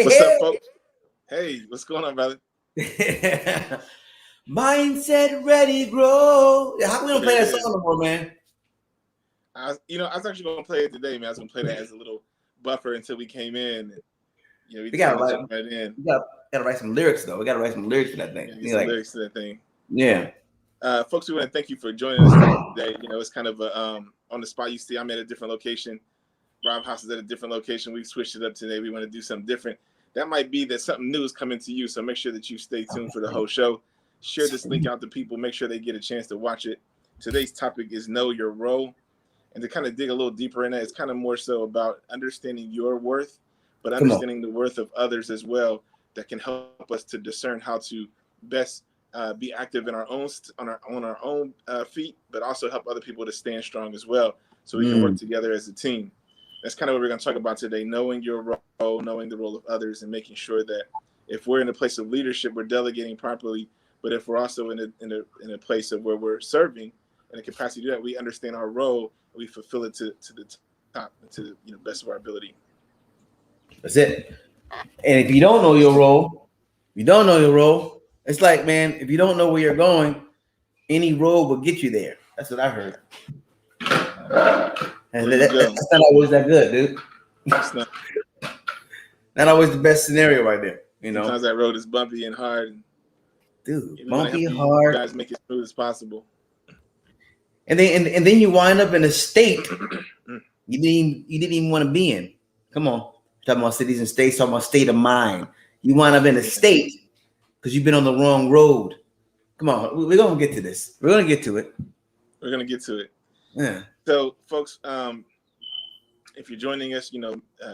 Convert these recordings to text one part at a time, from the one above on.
What's up, folks? Hey, what's going on, brother? Mindset ready, grow. How we don't play that song no more, man? I was actually gonna play it today, man. I was gonna play that as a little buffer until we came in. And, we gotta jump right in. We gotta write some lyrics though. We gotta write some lyrics for that thing. Get some lyrics to that thing. Yeah. Folks, we want to thank you for joining us today. It's kind of on the spot. You see, I'm at a different location. Rob House is at a different location. We switched it up today. We want to do something different. That might be that something new is coming to you. So make sure that you stay tuned for the whole show. Share this link out to people. Make sure they get a chance to watch it. Today's topic is know your role. And to kind of dig a little deeper in that, it's kind of more so about understanding your worth, but understanding the worth of others as well. That can help us to discern how to best be active in our own on our own feet, but also help other people to stand strong as well, so we can work together as a team. That's kind of what we're going to talk about today: knowing your role, knowing the role of others, and making sure that if we're in a place of leadership, we're delegating properly. But if we're also in a place of where we're serving in a capacity to do that, we understand our role and we fulfill it to the top, to the best of our ability. That's it. And if you don't know your role, it's like, man, if you don't know where you're going, any road will get you there. That's what I heard. And that's not always that good, dude. Not always the best scenario right there. Sometimes that road is bumpy and hard. Dude, bumpy, hard. You guys make it smooth as possible. And then you wind up in a state you didn't even want to be in. Come on. Talking about cities and states, talking about state of mind. You wind up in a state because you've been on the wrong road. Come on, we're gonna get to this. We're gonna get to it. Yeah. So, folks, if you're joining us,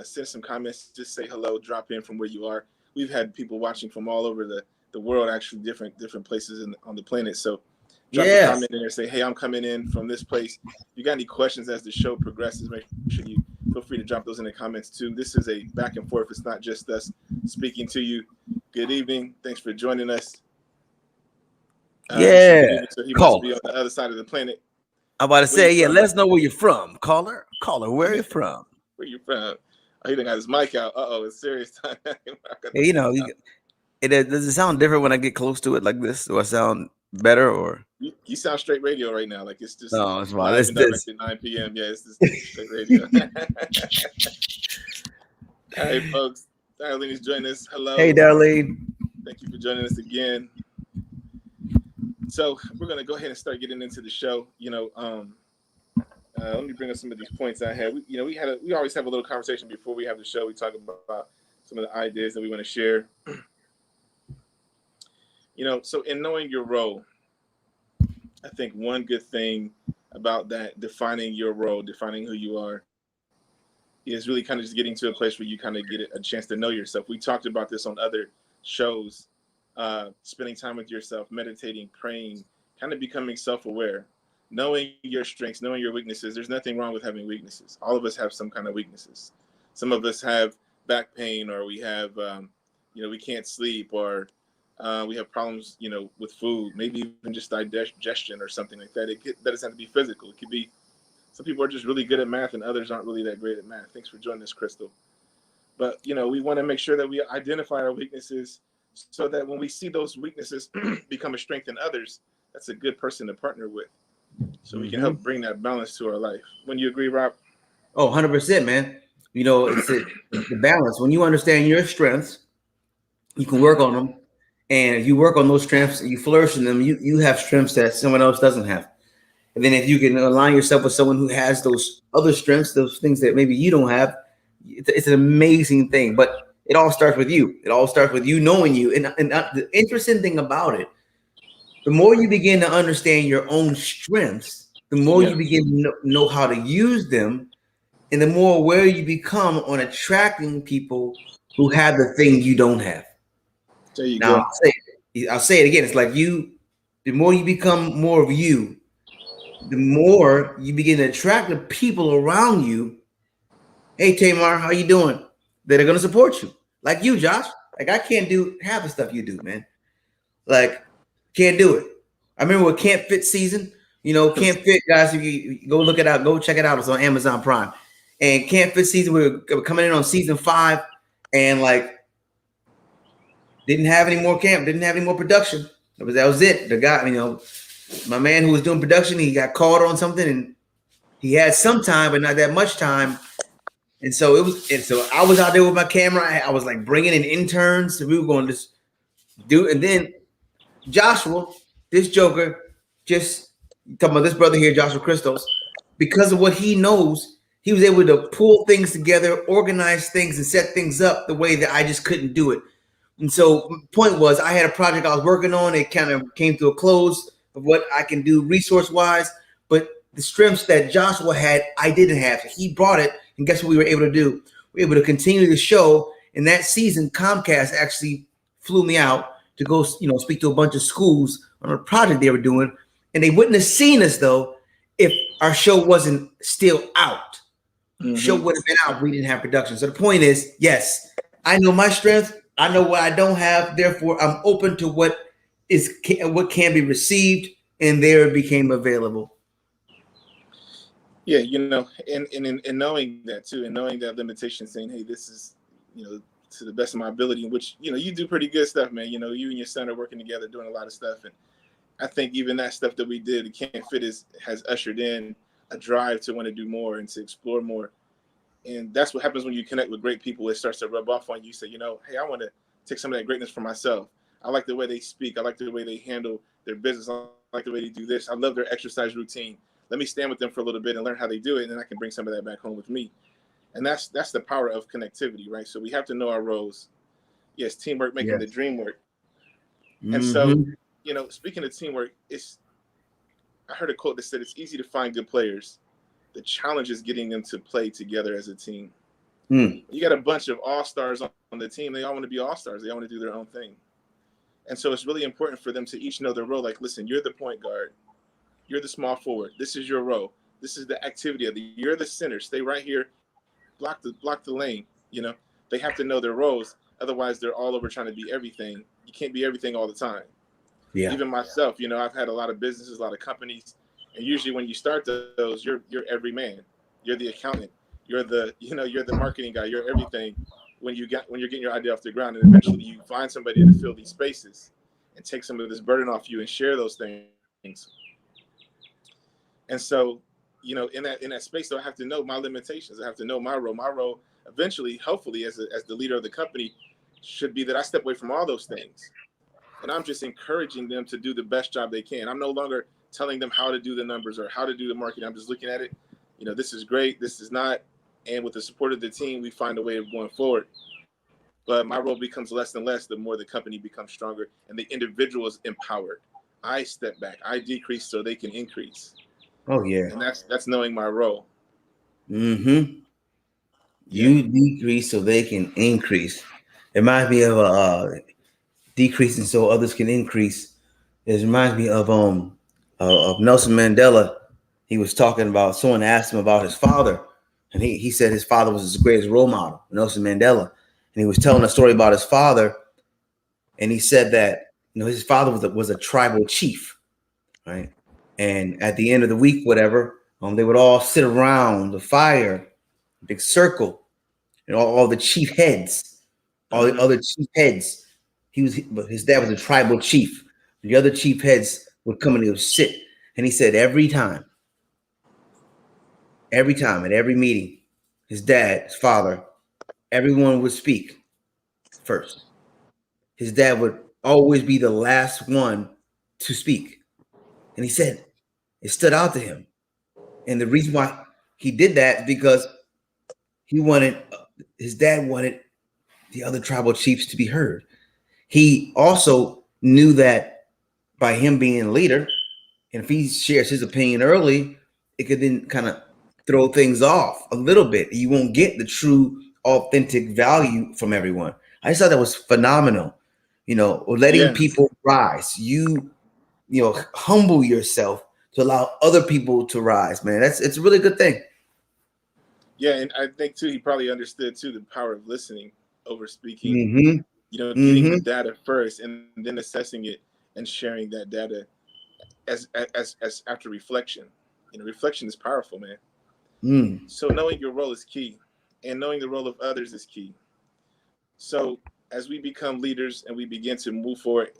send some comments. Just say hello. Drop in from where you are. We've had people watching from all over the world, actually different places on the planet. So, drop a comment in there. Say, hey, I'm coming in from this place. If you got any questions as the show progresses, make sure you feel free to drop those in the comments too. This is a back and forth. It's not just us speaking to you. Good evening. Thanks for joining us. So he must be on the other side of the planet. I'm about to say, let us know where you're from. Caller, where are you from? Where you from? Oh, he done got his mic out. It's serious time. Hey, does it sound different when I get close to it like this? Do I sound better or? You sound straight radio right now. Like it's just no, it's fine. It's this. At 9 p.m. Yeah, it's just straight radio. All right, folks. Darlene is joining us. Hello. Hey, Darlene. Thank you for joining us again. So we're gonna go ahead and start getting into the show. Let me bring up some of these points I had. We always have a little conversation before we have the show. We talk about some of the ideas that we want to share. So in knowing your role, I think one good thing about that, defining your role, defining who you are, is really kind of just getting to a place where you kind of get a chance to know yourself. We talked about this on other shows, spending time with yourself, meditating, praying, kind of becoming self-aware, knowing your strengths, knowing your weaknesses. There's nothing wrong with having weaknesses. All of us have some kind of weaknesses. Some of us have back pain, or we have, we can't sleep, or we have problems, with food, maybe even just digestion or something like that. That doesn't have to be physical. It could be, some people are just really good at math and others aren't really that great at math. Thanks for joining us, Crystal. But, we want to make sure that we identify our weaknesses so that when we see those weaknesses become a strength in others, that's a good person to partner with. So we can help bring that balance to our life. Wouldn't you agree, Rob? Oh, 100%, man. It's the balance. When you understand your strengths, you can work on them. And if you work on those strengths, you flourish in them, you have strengths that someone else doesn't have. And then if you can align yourself with someone who has those other strengths, those things that maybe you don't have, it's an amazing thing. But it all starts with you. It all starts with you knowing you. And the interesting thing about it, the more you begin to understand your own strengths, the more you begin to know how to use them, and the more aware you become on attracting people who have the thing you don't have. There you go. I'll say it again. It's like the more you become more of you, the more you begin to attract the people around you. Hey, Tamar, how you doing? That are going to support you. Like you, Josh. Like I can't do half the stuff you do, man. Like, can't do it. I remember with Can't Fit season, Can't Fit, guys, if you go look it out, go check it out. It's on Amazon Prime. And Can't Fit season, we were coming in on season 5. And like, Didn't have any more camp. Didn't have any more production. That was it. The guy, my man who was doing production, he got called on something, and he had some time, but not that much time. And so I was out there with my camera. I was like bringing in interns. So we were going to just do. And then Joshua, this Joker, just talking about this brother here, Joshua Christos, because of what he knows, he was able to pull things together, organize things, and set things up the way that I just couldn't do it. And so point was, I had a project I was working on. It kind of came to a close of what I can do resource-wise, but the strengths that Joshua had, I didn't have. He brought it, and guess what we were able to do? We were able to continue the show. And that season, Comcast actually flew me out to go, speak to a bunch of schools on a project they were doing. And they wouldn't have seen us, though, if our show wasn't still out. Mm-hmm. Show would have been out if we didn't have production. So the point is, yes, I know my strength. I know what I don't have. Therefore, I'm open to what can be received, and there it became available. Yeah, and knowing that too, and knowing that limitation, saying, hey, this is, to the best of my ability, which, you do pretty good stuff, man. You and your son are working together, doing a lot of stuff. And I think even that stuff that we did, it Can't Fit has ushered in a drive to want to do more and to explore more. And that's what happens when you connect with great people. It starts to rub off on you. Say, hey, I want to take some of that greatness for myself. I like the way they speak. I like the way they handle their business. I like the way they do this. I love their exercise routine. Let me stand with them for a little bit and learn how they do it. And then I can bring some of that back home with me. And that's the power of connectivity, right? So we have to know our roles. Yes, teamwork making the dream work. Mm-hmm. And so, speaking of teamwork, I heard a quote that said it's easy to find good players. The challenge is getting them to play together as a team. You got a bunch of all-stars on the team. They all want to be all-stars. They all want to do their own thing. And so it's really important for them to each know their role. Like, listen, you're the point guard. You're the small forward. This is your role. This is the activity of you're the center. Stay right here. Block the lane. They have to know their roles. Otherwise, they're all over trying to be everything. You can't be everything all the time. Yeah. Even myself, I've had a lot of businesses, a lot of companies. And usually when you start those, you're every man. You're the accountant. You're the marketing guy. You're everything when you're getting your idea off the ground. And eventually you find somebody to fill these spaces and take some of this burden off you and share those things. And so, in that space, though, I have to know my limitations. I have to know my role. My role eventually, hopefully, as the leader of the company, should be that I step away from all those things. And I'm just encouraging them to do the best job they can. I'm no longer telling them how to do the numbers or how to do the marketing. I'm just looking at it. This is great. This is not. And with the support of the team, we find a way of going forward. But my role becomes less and less the more the company becomes stronger and the individual is empowered. I step back. I decrease so they can increase. Oh, yeah. And that's knowing my role. Mm-hmm. You decrease so they can increase. It reminds me of decreasing so others can increase. It reminds me of Nelson Mandela. He was talking about, someone asked him about his father, and he said his father was his greatest role model, Nelson Mandela. And he was telling a story about his father, and he said that his father was a tribal chief, right? And at the end of the week, whatever, they would all sit around the fire, big circle, and all the chief heads, all the other chief heads. But his dad was a tribal chief. The other chief heads would come and they would sit. And he said every time, at every meeting, his dad, his father, everyone would speak first. His dad would always be the last one to speak. And he said it stood out to him. And the reason why he did that is because his dad wanted the other tribal chiefs to be heard. He also knew that by him being a leader, and if he shares his opinion early, it could then kind of throw things off a little bit. You won't get the true, authentic value from everyone. I just thought that was phenomenal. Letting people rise. You humble yourself to allow other people to rise, man. It's a really good thing. Yeah, and I think too, he probably understood too the power of listening over speaking. Getting the data first and then assessing it and sharing that data as after reflection. Reflection is powerful, man. So knowing your role is key, and knowing the role of others is key. So as we become leaders and we begin to move forward,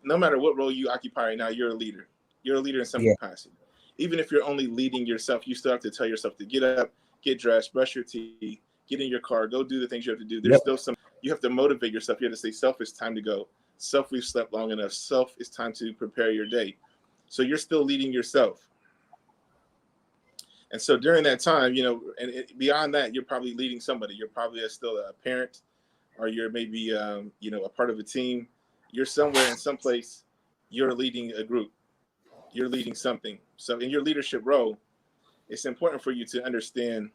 no matter what role you occupy right now, you're a leader. You're a leader in some Yeah. capacity. Even if you're only leading yourself, you still have to tell yourself to get up, get dressed, brush your teeth, get in your car, go do the things you have to do. There's Yep. still some, you have to motivate yourself. You have to say, self, it's time to go. Self, we've slept long enough. Self, it's time to prepare your day. So you're still leading yourself. And so during that time, and beyond that, you're probably leading somebody. You're probably still a parent, or you're maybe, a part of a team. You're somewhere in some place, you're leading a group. You're leading something. So in your leadership role, it's important for you to understand,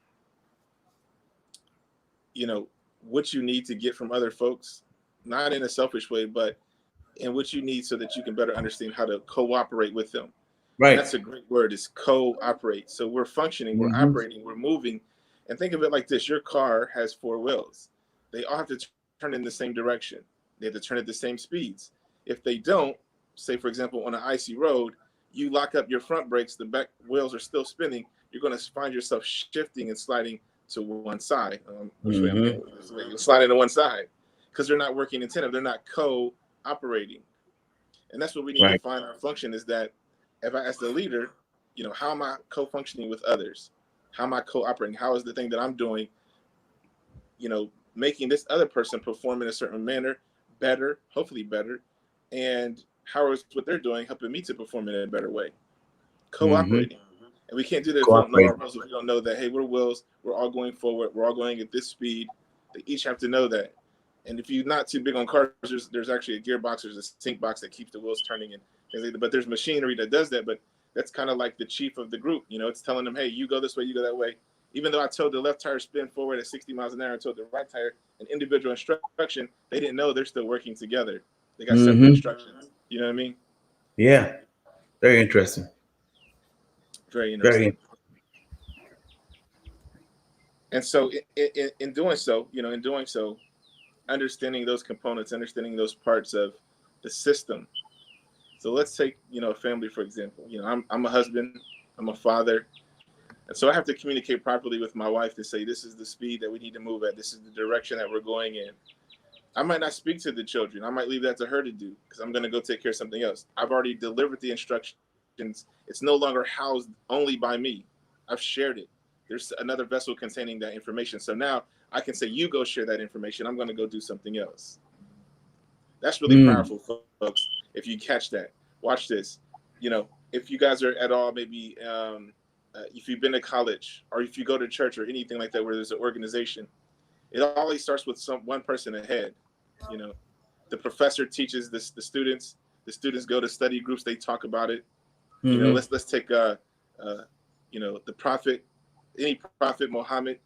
what you need to get from other folks, not in a selfish way, but in what you need so that you can better understand how to cooperate with them. And Right. that's a great word, is cooperate. So we're functioning, we're operating, we're moving. And think of it like this. Your car has 4 wheels. They all have to turn in the same direction. They have to turn at the same speeds. If they don't, say, for example, on an icy road, you lock up your front brakes, the back wheels are still spinning, you're going to find yourself shifting and sliding to one side. Which way I'm going this way. You're sliding to one side because they're not working in tandem. They're not co-operating. And that's what we need to find our function, is that if I, as the leader, how am I co-functioning with others? How am I co-operating? How is the thing that I'm doing, making this other person perform in a certain manner better, hopefully better, and how is what they're doing helping me to perform in a better way? Cooperating. And we can't do that if we don't know our roles, if we don't know that, hey, we're wheels, we're all going forward, we're all going at this speed. They each have to know that. And if you're not too big on cars, there's actually a gearbox, there's a sync box that keeps the wheels turning and things like that. But there's machinery that does that. But that's kind of like the chief of the group. It's telling them, hey, you go this way, you go that way. Even though I told the left tire spin forward at 60 miles an hour, I told the right tire an individual instruction, they didn't know they're still working together. They got separate instructions. You know what I mean? Yeah. Very interesting. Very interesting. And so in doing so, understanding those components, understanding those parts of the system. So let's take, a family, for example. I'm a husband, I'm a father. And so I have to communicate properly with my wife to say, this is the speed that we need to move at. This is the direction that we're going in. I might not speak to the children. I might leave that to her to do because I'm going to go take care of something else. I've already delivered the instructions. It's no longer housed only by me. I've shared it. There's another vessel containing that information. So now I can say, you go share that information. I'm going to go do something else. That's really powerful, folks. If you catch that, watch this. If you guys are at all, maybe if you've been to college or if you go to church or anything like that, where there's an organization, it always starts with one person ahead. The professor teaches the students. The students go to study groups. They talk about it. Let's take the prophet, any prophet, Muhammad,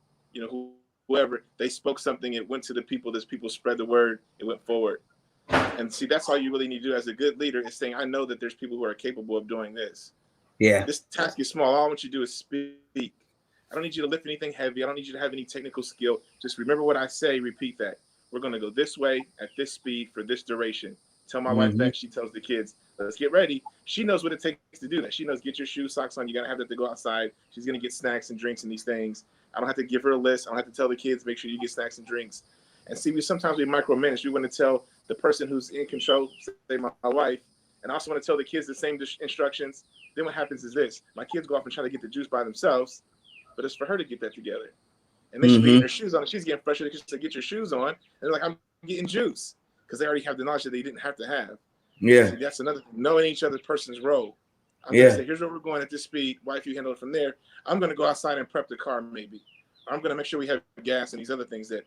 whoever, they spoke something, it went to the people, this people spread the word, it went forward. And see, that's all you really need to do as a good leader, is saying, I know that there's people who are capable of doing this. Yeah. This task is small. All I want you to do is speak. I don't need you to lift anything heavy. I don't need you to have any technical skill. Just remember what I say, repeat that. We're going to go this way at this speed for this duration. Tell my wife that. She tells the kids, let's get ready. She knows what it takes to do that. She knows, get your shoes, socks on. You got to have that to go outside. She's going to get snacks and drinks and these things. I don't have to give her a list. I don't have to tell the kids, make sure you get snacks and drinks. And see, sometimes we micromanage. We want to tell the person who's in control, say my wife, and I also want to tell the kids the same instructions. Then what happens is this. My kids go off and try to get the juice by themselves, but it's for her to get that together. And they should be getting their shoes on, and she's getting frustrated because she said, get your shoes on. And they're like, I'm getting juice, because they already have the knowledge that they didn't have to have. Yeah. So that's another thing, knowing each other person's role. I'm going to say, here's where we're going at this speed. Wife, you handle it from there. I'm going to go outside and prep the car maybe. I'm going to make sure we have gas and these other things that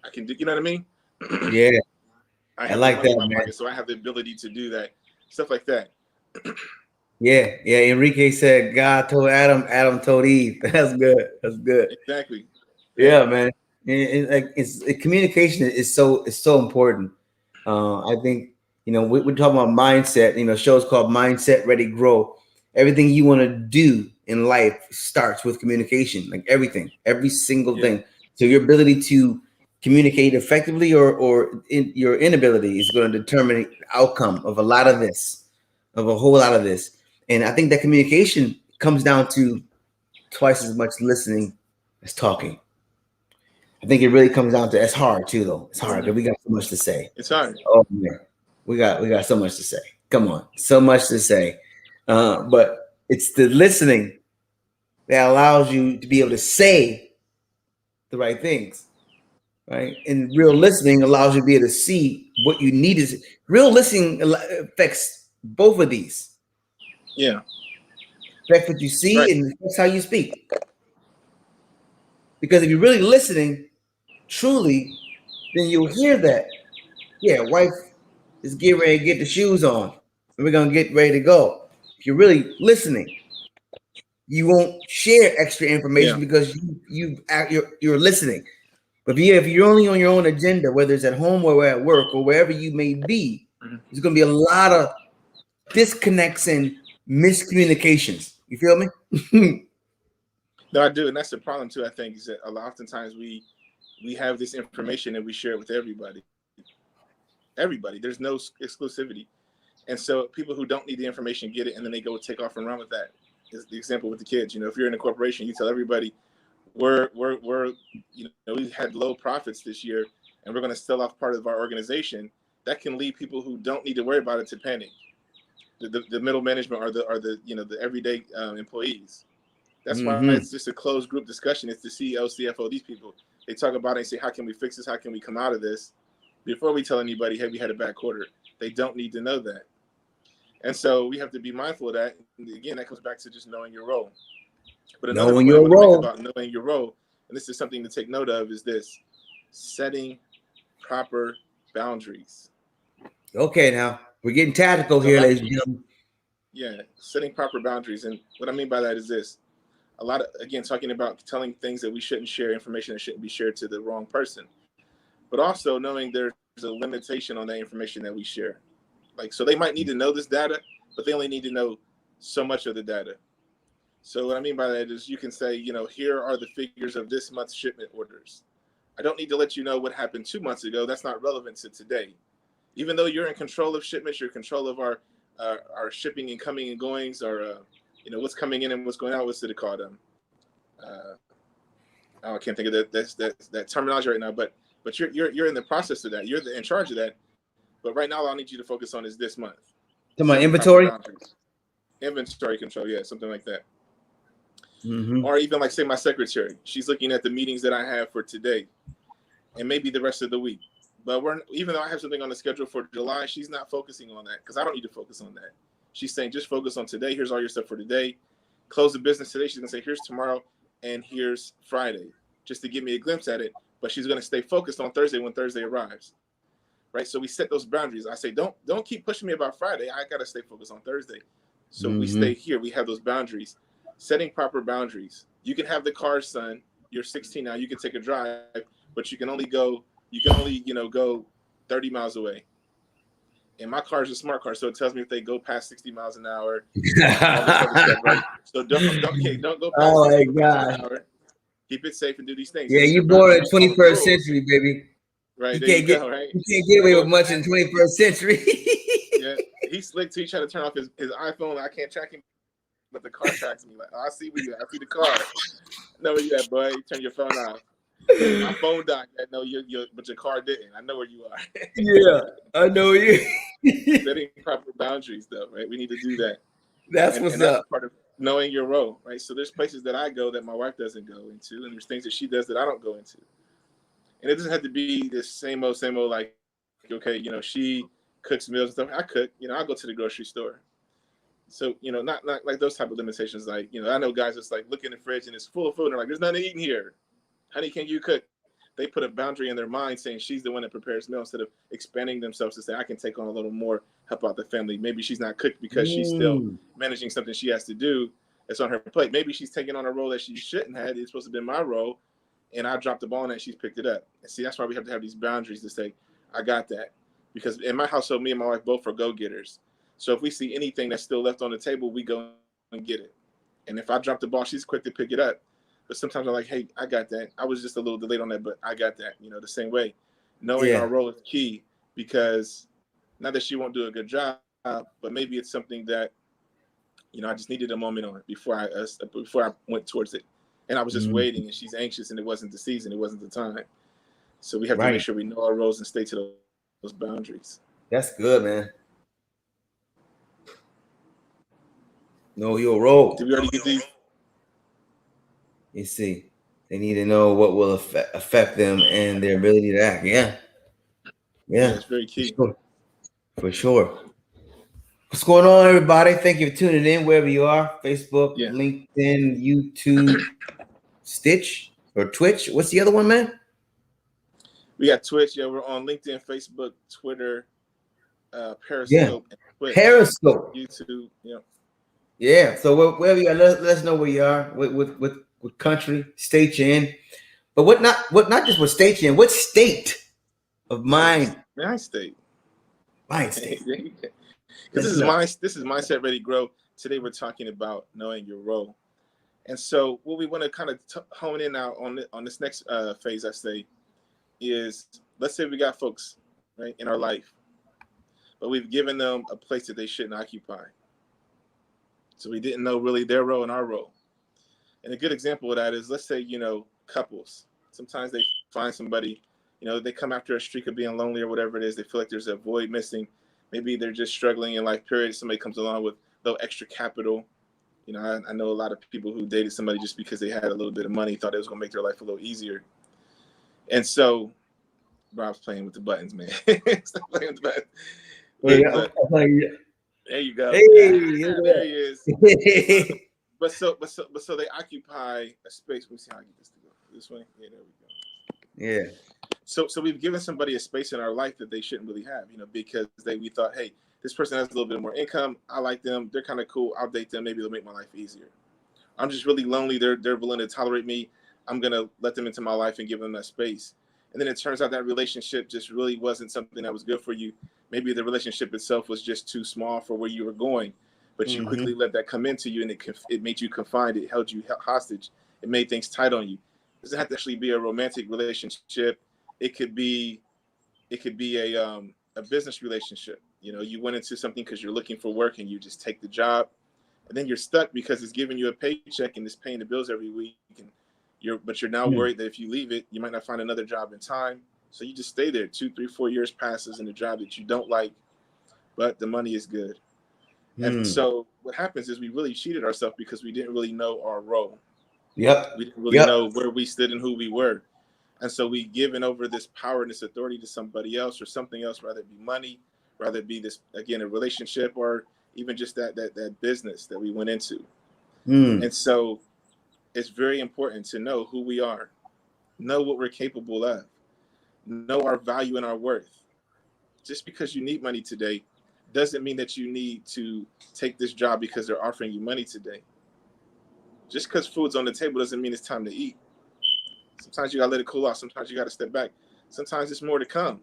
I can do. You know what I mean? Yeah. I like that, man. Pocket, so I have the ability to do that. Stuff like that. Yeah. Enrique said God told Adam, Adam told Eve. That's good. That's good. Exactly. Yeah, man. Communication is so important. I think we're talking about mindset. Shows called Mindset Ready Grow. Everything you want to do in life starts with communication. Like everything, every single thing. So your ability to communicate effectively or your inability is going to determine the outcome of a lot of this, of a whole lot of this. And I think that communication comes down to twice as much listening as talking. I think it really comes down to, it's hard too, though. It's hard because we got so much to say. It's hard. Oh yeah, we got so much to say. Come on, so much to say. But it's the listening that allows you to be able to say the right things, right? And real listening allows you to be able to see what you need. Is real listening affects both of these. Yeah. Affects what you see, Right. and affects how you speak. Because if you're really listening truly, then you'll hear that. Yeah, wife is getting ready to get the shoes on, and we're gonna get ready to go. If you're really listening, you won't share extra information because you're listening. But if you're only on your own agenda, whether it's at home or at work or wherever you may be, there's gonna be a lot of disconnects and miscommunications. You feel me? No, I do, and that's the problem too. I think is that oftentimes we have this information and we share it with everybody. Everybody, there's no exclusivity, and so people who don't need the information get it, and then they go take off and run with that. Is the example with the kids. If you're in a corporation, you tell everybody, we're we had low profits this year, and we're going to sell off part of our organization. That can lead people who don't need to worry about it to panic. The middle management are the everyday employees. That's why it's just a closed group discussion. It's the CEO, CFO, these people. They talk about it and say, how can we fix this? How can we come out of this? Before we tell anybody, hey, we had a bad quarter. They don't need to know that. And so we have to be mindful of that. And again, that comes back to just knowing your role. But another point I want to make about knowing your role, and this is something to take note of, is this: setting proper boundaries. Okay, now we're getting tactical here, ladies and gentlemen. Yeah, setting proper boundaries. And what I mean by that is this: a lot of, again, talking about telling things that we shouldn't share, information that shouldn't be shared to the wrong person, but also knowing there's a limitation on that information that we share. Like, so they might need to know this data, but they only need to know so much of the data. So what I mean by that is you can say, here are the figures of this month's shipment orders. I don't need to let you know what happened 2 months ago. That's not relevant to today. Even though you're in control of shipments, you're in control of our shipping and coming and goings, or what's coming in and what's going out. What's it called? I can't think of that terminology right now. But you're in the process of that. You're in charge of that. But right now, all I need you to focus on is this month. To my inventory control, yeah, something like that. Or even like, say, my secretary, she's looking at the meetings that I have for today and maybe the rest of the week. But even though I have something on the schedule for July, she's not focusing on that because I don't need to focus on that. She's saying, just focus on today. Here's all your stuff for today. Close the business today. She's going to say, here's tomorrow and here's Friday, just to give me a glimpse at it. But she's going to stay focused on Thursday when Thursday arrives. Right. So we set those boundaries. I say, don't keep pushing me about Friday. I got to stay focused on Thursday. So we stay here. We have those boundaries, setting proper boundaries. You can have the car, son. You're 16 now. You can take a drive, but you can only go 30 miles away. And my car is a smart car, so it tells me if they go past 60 miles an hour. All this other stuff, right? So don't go past 60 miles an hour. Keep it safe and do these things. Yeah, you born in the 21st century, baby. Right, you can't get away with much in the 21st century. Yeah, he's slick too. He tried to turn off his iPhone. I can't track him, but the car tracks me. Like, I see where you at. I see the car. I know where you at, boy. You turn your phone off. My phone died. I know but your car didn't. I know where you are. Yeah, I know you. Setting proper boundaries, though, right? We need to do that. That's part of knowing your role, right? So there's places that I go that my wife doesn't go into, and there's things that she does that I don't go into. And it doesn't have to be this same old, like, okay, she cooks meals and stuff. I cook, I'll go to the grocery store. So, not like those type of limitations. Like, I know guys that's like, look in the fridge and it's full of food. And they're like, there's nothing to eat in here. Honey, can you cook? They put a boundary in their mind saying she's the one that prepares meals instead of expanding themselves to say, I can take on a little more, help out the family. Maybe she's not cooked because she's still managing something she has to do that's on her plate. Maybe she's taking on a role that she shouldn't have. It's supposed to be my role. And I dropped the ball on that, she's picked it up. And see, that's why we have to have these boundaries to say, I got that. Because in my household, me and my wife both are go-getters. So if we see anything that's still left on the table, we go and get it. And if I drop the ball, she's quick to pick it up. But sometimes I'm like, hey, I got that. I was just a little delayed on that, but I got that. The same way. Knowing our role is key, because not that she won't do a good job, but maybe it's something that, I just needed a moment on it before I went towards it. and I was just waiting, and she's anxious, and it wasn't the season, it wasn't the time. So we have to make sure we know our roles and stay to those boundaries. That's good, man. Know your role. Did we already get these? You see, they need to know what will affect them and their ability to act. Yeah, It's very key. For sure. What's going on, everybody? Thank you for tuning in wherever you are. Facebook, LinkedIn, YouTube, Stitch, or Twitch. What's the other one, man? We got Twitch. Yeah, we're on LinkedIn, Facebook, Twitter, Periscope, and Twitch. Periscope, YouTube. Yeah. So wherever you are, let us know where you are. What country, state you're in, but not just what state you're in. What state of mind? Mind state. Mind state. Because this is Mindset Ready Grow. Today we're talking about knowing your role, and so what we want to kind of hone in now on this next phase, I say, is let's say we got folks right in our life, but we've given them a place that they shouldn't occupy. So we didn't know really their role and our role. And a good example of that is, let's say, couples. Sometimes they find somebody, they come after a streak of being lonely or whatever it is. They feel like there's a void missing. Maybe they're just struggling in life period. Somebody comes along with a little extra capital. I know a lot of people who dated somebody just because they had a little bit of money, thought it was going to make their life a little easier. And so, Rob's playing with the buttons, man. Stop playing with the buttons. There you go. Hey, there he is. But so they occupy a space. Let me see how I get this to go. This way. Yeah, there we go. Yeah. So we've given somebody a space in our life that they shouldn't really have, because we thought, hey, this person has a little bit more income. I like them. They're kind of cool. I'll date them. Maybe they'll make my life easier. I'm just really lonely. They're willing to tolerate me. I'm gonna let them into my life and give them that space. And then it turns out that relationship just really wasn't something that was good for you. Maybe the relationship itself was just too small for where you were going, but you quickly let that come into you, and it made you confined. It held you hostage. It made things tight on you. It doesn't have to actually be a romantic relationship. It could be a business relationship. You went into something because you're looking for work and you just take the job, and then you're stuck because it's giving you a paycheck and it's paying the bills every week. And you're now worried that if you leave it, you might not find another job in time. So you just stay there. 2, 3, 4 years passes in a job that you don't like, but the money is good. And so what happens is we really cheated ourselves because we didn't really know our role. Yep. We didn't really know where we stood and who we were. And so we given over this power and this authority to somebody else or something else, rather it be money, rather it be this, again, a relationship, or even just that business that we went into. And so it's very important to know who we are, know what we're capable of, know our value and our worth. Just because you need money today doesn't mean that you need to take this job because they're offering you money today. Just because food's on the table doesn't mean it's time to eat. Sometimes you gotta let it cool off. Sometimes you gotta step back. Sometimes there's more to come.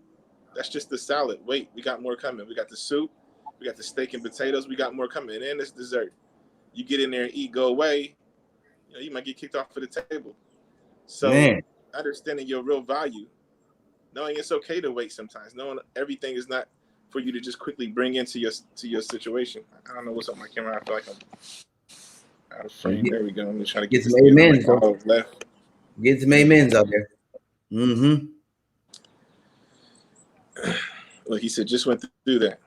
That's just the salad. Wait, we got more coming. We got the soup, we got the steak and potatoes, we got more coming. And then there's dessert. You get in there and eat, go away, you might get kicked off of the table. So understanding your real value, knowing it's okay to wait sometimes, knowing everything is not for you to just quickly bring into your situation. I don't know what's on my camera. I feel like I'm out of frame. There we go. I'm just trying to get some amens. Left. Get some amens out there. Well, he said just went through that.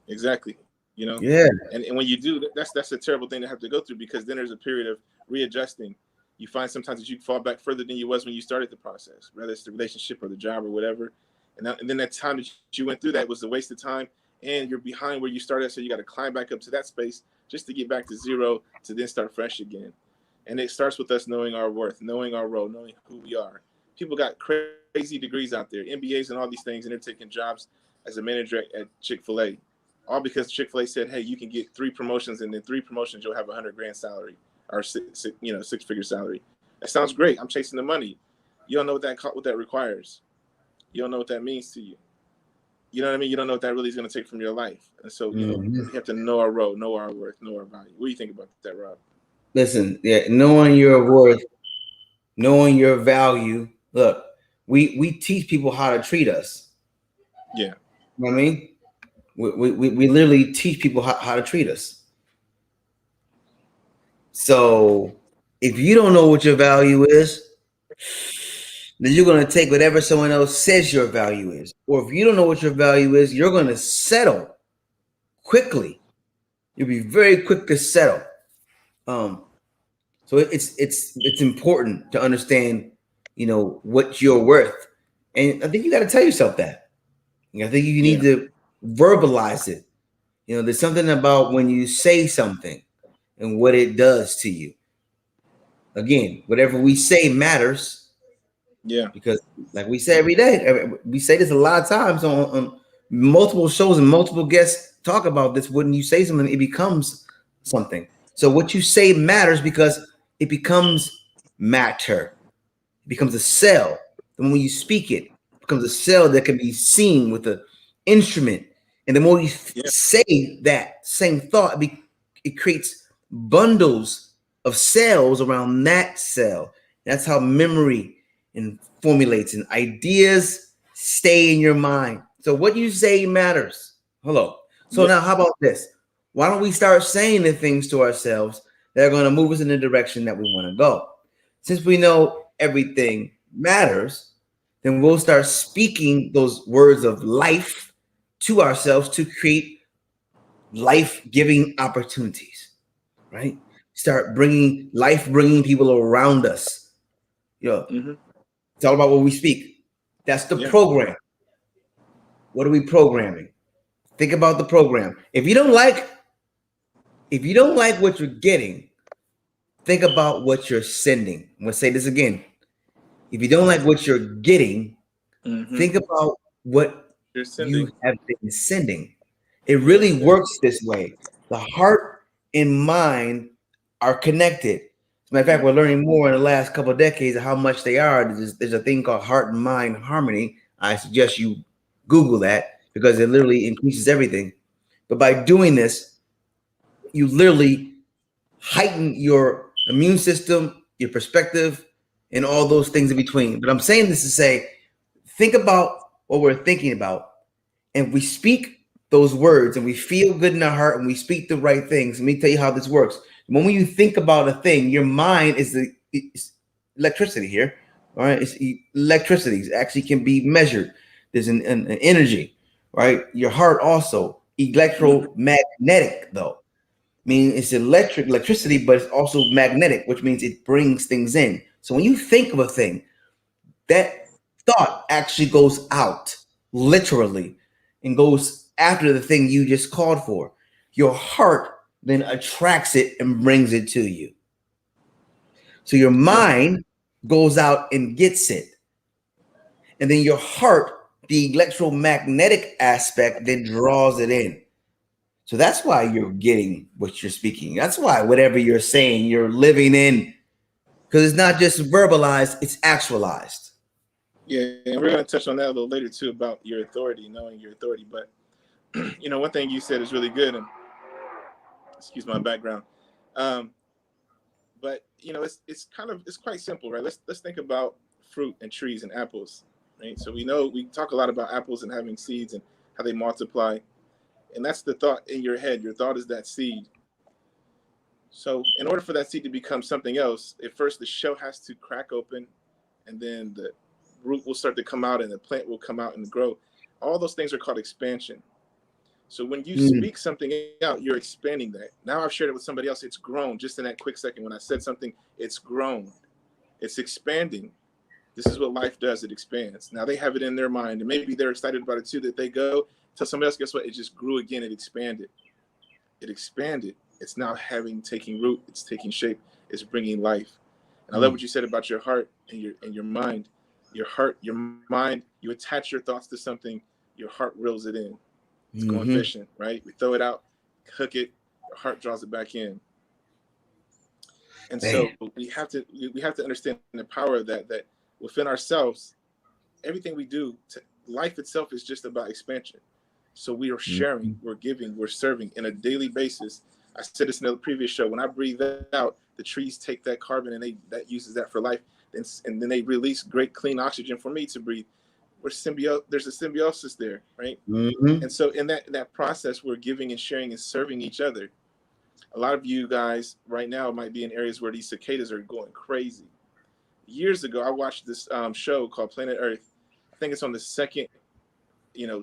Exactly. Yeah. And when you do, that's a terrible thing to have to go through, because then there's a period of readjusting. You find sometimes that you fall back further than you was when you started the process, whether it's the relationship or the job or whatever. And then that time that you went through that was a waste of time, and you're behind where you started. So you got to climb back up to that space just to get back to zero, to then start fresh again. And it starts with us knowing our worth, knowing our role, knowing who we are. People got crazy degrees out there, MBAs and all these things, and they're taking jobs as a manager at Chick-fil-A, all because Chick-fil-A said, hey, you can get 3 promotions, and then 3 promotions, you'll have $100,000 salary, or 6-figure salary. That sounds great. I'm chasing the money. You don't know what that requires. You don't know what that means to you. You know what I mean? You don't know what that really is going to take from your life. And so, we have to know our role, know our worth, know our value. What do you think about that, Rob? Listen, knowing your worth, knowing your value. Look, we teach people how to treat us. Yeah. You know what I mean? We literally teach people how to treat us. So If you don't know what your value is, then you're going to take whatever someone else says your value is. Or if you don't know what your value is, you're going to settle quickly. You'll be very quick to settle. Um, so it's important to understand, what you're worth, and I think you got to tell yourself that. I think you need Yeah. to verbalize it. There's something about when you say something and what it does to you. Again, whatever we say matters Yeah. because, like we say every day, we say this a lot of times on multiple shows and multiple guests talk about this. When you say something, it becomes something. So what you say matters because it becomes matter. It becomes a cell. And when you speak it, it becomes a cell that can be seen with an instrument. And the more you Yeah. say that same thought, it creates bundles of cells around that cell. That's how memory and formulates and ideas stay in your mind. So what you say matters. Hello. So Yeah. now how about this? Why don't we start saying the things to ourselves that are going to move us in the direction that we want to go? Since we know everything matters, then we'll start speaking those words of life to ourselves to create life-giving opportunities, right? Start bringing people around us. Hmm. It's all about what we speak. That's the Yeah. program. What are we programming? Think about the program. If you don't like what you're getting, think about what you're sending. I'm gonna say this again. If you don't like what you're getting, Hmm. think about what You're you sending. have been sending. It Yes, really sir. works this way. The heart and mind are connected. As a matter of fact, Yeah. we're learning more in the last couple of decades of how much they are. There's a thing called heart and mind harmony. I suggest you Google that because it literally increases everything. But by doing this, you literally heighten your immune system, your perspective, and all those things in between. But I'm saying this to say, think about what we're thinking about, and we speak those words, and we feel good in our heart, and we speak the right things. Let me tell you how this works. When you think about a thing, your mind it's electricity here. All right, it's electricity. It actually can be measured. There's an energy, right? Your heart also Hmm. electromagnetic, though. I mean, it's electricity, but it's also magnetic, which means it brings things in. So when you think of a thing, that thought actually goes out literally and goes after the thing you just called for. Your heart then attracts it and brings it to you. So your Yeah. mind goes out and gets it. And then your heart, the electromagnetic aspect, then draws it in. So that's why you're getting what you're speaking. That's why whatever you're saying, you're living in, because it's not just verbalized, it's actualized. Yeah. And we're going to touch on that a little later too about your authority, knowing your authority. But one thing you said is really good, and excuse my background. Um, but it's quite simple, right? Let's think about fruit and trees and apples, right? So we know we talk a lot about apples and having seeds and how they multiply, and that's the thought in your head. Your thought is that seed. So in order for that seed to become something else, at first the shell has to crack open, and then the root will start to come out, and the plant will come out and grow. All those things are called expansion. So when you Mm, speak something out, you're expanding that. Now I've shared it with somebody else. It's grown just in that quick second. When I said something, it's grown. It's expanding. This is what life does. It expands. Now they have it in their mind, and maybe they're excited about it too. That they go tell somebody else, guess what? It just grew again. It expanded. It expanded. It's now taking root. It's taking shape. It's bringing life. And I love mm, what you said about your heart and your mind. Your heart, your mind. You attach your thoughts to something. Your heart reels it in. It's going mm-hmm. fishing, right? We throw it out, hook it. Your heart draws it back in. And Man. so we have to understand the power of that within ourselves, everything we do, life itself is just about expansion. So we are sharing, Mhm. we're giving, we're serving in a daily basis. I said this in the previous show. When I breathe out, the trees take that carbon and they that uses that for life, and then they release great clean oxygen for me to breathe. There's a symbiosis there, right? Mhm. And so in that process, we're giving and sharing and serving each other. A lot of you guys right now might be in areas where these cicadas are going crazy. Years ago, I watched this show called Planet Earth. I think it's on the second,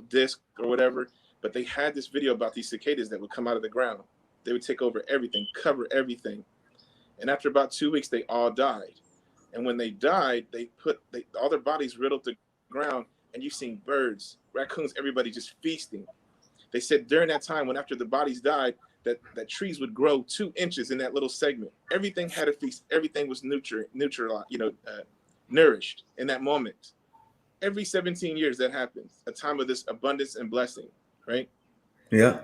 disc or whatever. But they had this video about these cicadas that would come out of the ground. They would take over everything, cover everything. And after about 2 weeks, they all died. And when they died, all their bodies riddled the ground, and you've seen birds, raccoons, everybody just feasting. They said during that time, when after the bodies died, that trees would grow 2 inches in that little segment. Everything had a feast. Everything was nourished in that moment. Every 17 years that happens, a time of this abundance and blessing, right? Yeah.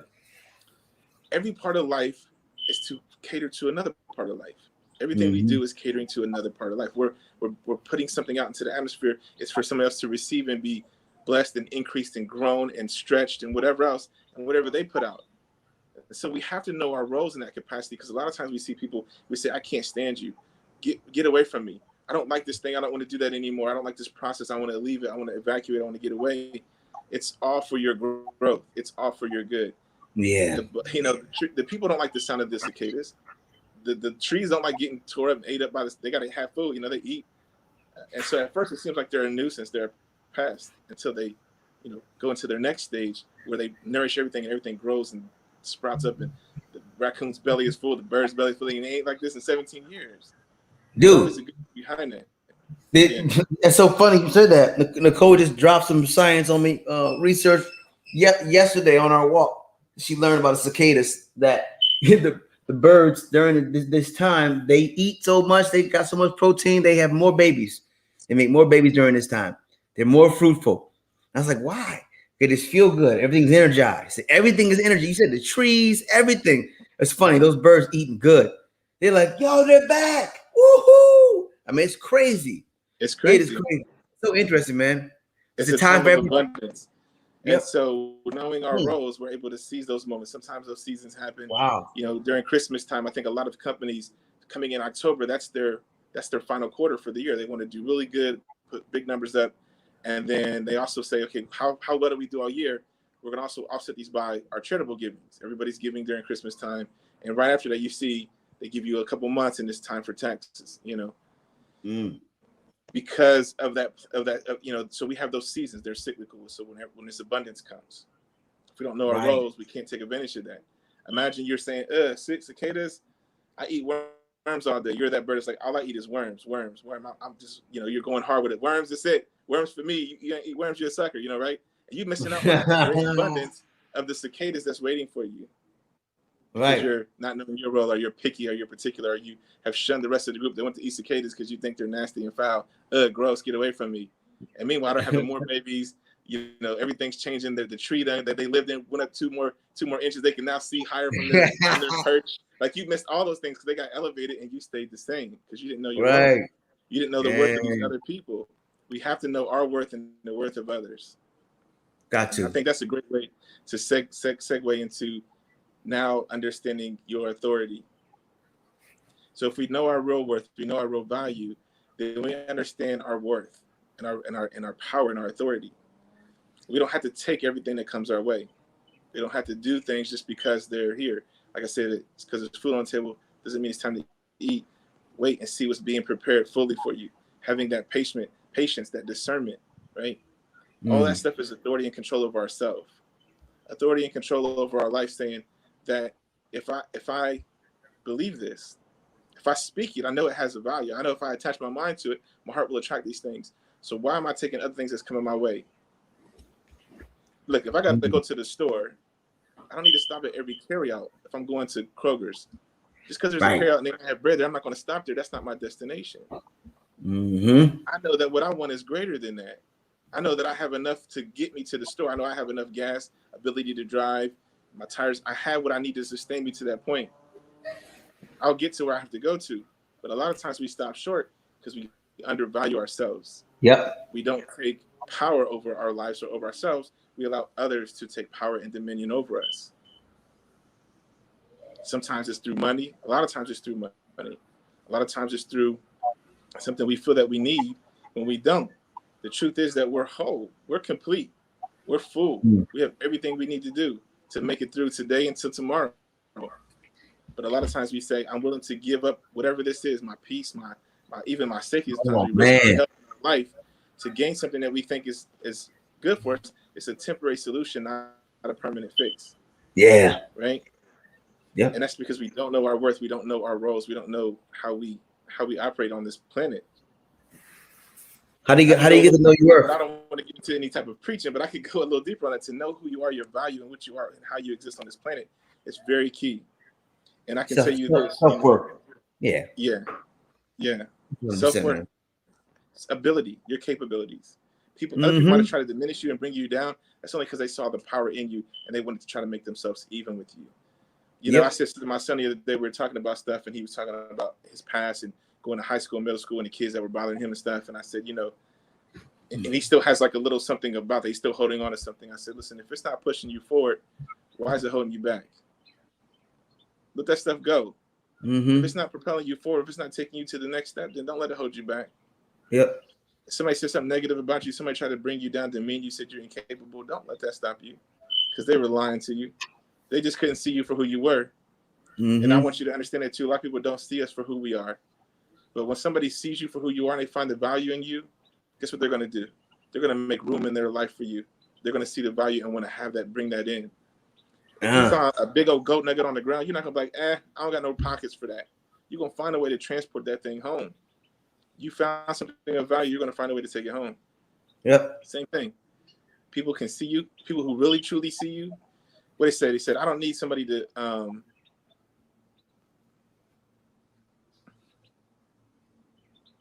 Every part of life is to cater to another part of life. Everything we do is catering to another part of life. We're putting something out into the atmosphere. It's for someone else to receive and be blessed and increased and grown and stretched and whatever else and whatever they put out. So we have to know our roles in that capacity, because a lot of times we see people, we say, I can't stand you. Get away from me. I don't like this thing. I don't want to do that anymore. I don't like this process. I want to leave it. I want to evacuate. I want to get away. It's all for your growth. It's all for your good. Yeah. The people don't like the sound of the cicadas. The trees don't like getting tore up and ate up by this. They got to have food. They eat. And so at first it seems like they're a nuisance. They're a pest until they, go into their next stage where they nourish everything and everything grows and sprouts up, and the raccoon's belly is full, the bird's belly is full, and it ain't like this in 17 years. Dude, There's a good behind that. It's so funny you said that. Nicole just dropped some science on me, research yesterday on our walk. She learned about the cicadas, that the birds during this time, they eat so much, they got so much protein, they have more babies. They make more babies during this time. They're more fruitful. I was like, why? They just feel good. Everything's energized. Everything is energy. You said the trees, everything. It's funny. Those birds eating good. They're like, yo, they're back. Woohoo! I mean, it's crazy. It's crazy. It is crazy. So interesting, man. It's a time for abundance. Yep. And so knowing our roles, we're able to seize those moments. Sometimes those seasons happen. Wow. During Christmas time, I think a lot of companies coming in October, that's their final quarter for the year. They want to do really good, put big numbers up. And then they also say, okay, how well do we do all year? We're going to also offset these by our charitable givings. Everybody's giving during Christmas time. And right after that, you see they give you a couple months and it's time for taxes, because of that, so we have those seasons. They're cyclical. So when this abundance comes, if we don't know our roles, we can't take advantage of that. Imagine you're saying, cicadas, I eat worms all day. You're that bird. It's like, all I eat is worms. I'm just, you're going hard with it. Worms, that's it. Worms for me. You eat worms, you're a sucker, right? And you're missing out on that great abundance of the cicadas that's waiting for you. Right. Because you're not knowing your role, or you're picky, or you're particular, or you have shunned the rest of the group. They want to eat cicadas because you think they're nasty and foul. Gross, get away from me. And meanwhile, they're having more babies. Everything's changing. The tree that they lived in went up two more inches. They can now see higher from their perch. Like, you missed all those things because they got elevated and you stayed the same because you didn't know your role. You didn't know the worth of these other people. We have to know our worth and the worth of others. Got to. I think that's a great way to segue into now understanding your authority. So if we know our real worth, we know our real value, then we understand our worth and our power and our authority. We don't have to take everything that comes our way. We don't have to do things just because they're here. Like I said, it's because there's food on the table doesn't mean it's time to eat. Wait and see what's being prepared fully for you. Having that patience, that discernment, right? All that stuff is authority and control over ourselves. Authority and control over our life, saying that if I believe this, if I speak it, I know it has a value. I know if I attach my mind to it, my heart will attract these things. So why am I taking other things that's coming my way? Look, if I got to go to the store, I don't need to stop at every carryout. If I'm going to Kroger's, just because there's a carryout and they have bread there, I'm not going to stop there. That's not my destination. I know that what I want is greater than that. I know that I have enough to get me to the store. I know I have enough gas, ability to drive, my tires. I have what I need to sustain me to that point. I'll get to where I have to go to. But a lot of times we stop short because we undervalue ourselves. Yep. We don't take power over our lives or over ourselves. We allow others to take power and dominion over us. Sometimes it's through money. A lot of times it's through money. A lot of times it's through something we feel that we need when we don't. The truth is that we're whole. We're complete. We're full. We have everything we need to do to make it through today until tomorrow. But a lot of times we say, I'm willing to give up whatever this is, my peace, my even my safety. Sometimes Oh we risk our man. health and our life to gain something that we think is good for us. It's a temporary solution, not a permanent fix. Yeah. Right. Yep. And that's because we don't know our worth. We don't know our roles. We don't know how we operate on this planet. How do you get to know your worth? I don't want to get into any type of preaching, but I could go a little deeper on it. To know who you are, your value, and what you are, and how you exist on this planet, it's very key. And I can tell you this: self-worth. Yeah. Self-worth, ability, your capabilities. Other people might have tried to diminish you and bring you down. That's only because they saw the power in you and they wanted to try to make themselves even with you. You know, I said to my son the other day, we were talking about stuff, and he was talking about his past and going to high school, middle school, and the kids that were bothering him and stuff. And I said, you know, and he still has like a little something about that. He's still holding on to something. I said, listen, if it's not pushing you forward, why is it holding you back? Let that stuff go. If it's not propelling you forward, if it's not taking you to the next step, then don't let it hold you back. Yep. If somebody said something negative about you, somebody tried to bring you down, demean you, said you're incapable, don't let that stop you, because they were lying to you. They just couldn't see you for who you were. And I want you to understand that too. A lot of people don't see us for who we are. But when somebody sees you for who you are and they find the value in you, guess what they're going to do? They're going to make room in their life for you. They're going to see the value and want to have that, bring that in. If you found a big old goat nugget on the ground, you're not going to be like, I don't got no pockets for that. You're going to find a way to transport that thing home. You found something of value, you're going to find a way to take it home. Yep. Same thing. People can see you. People who really, truly see you. What they said, I don't need somebody to,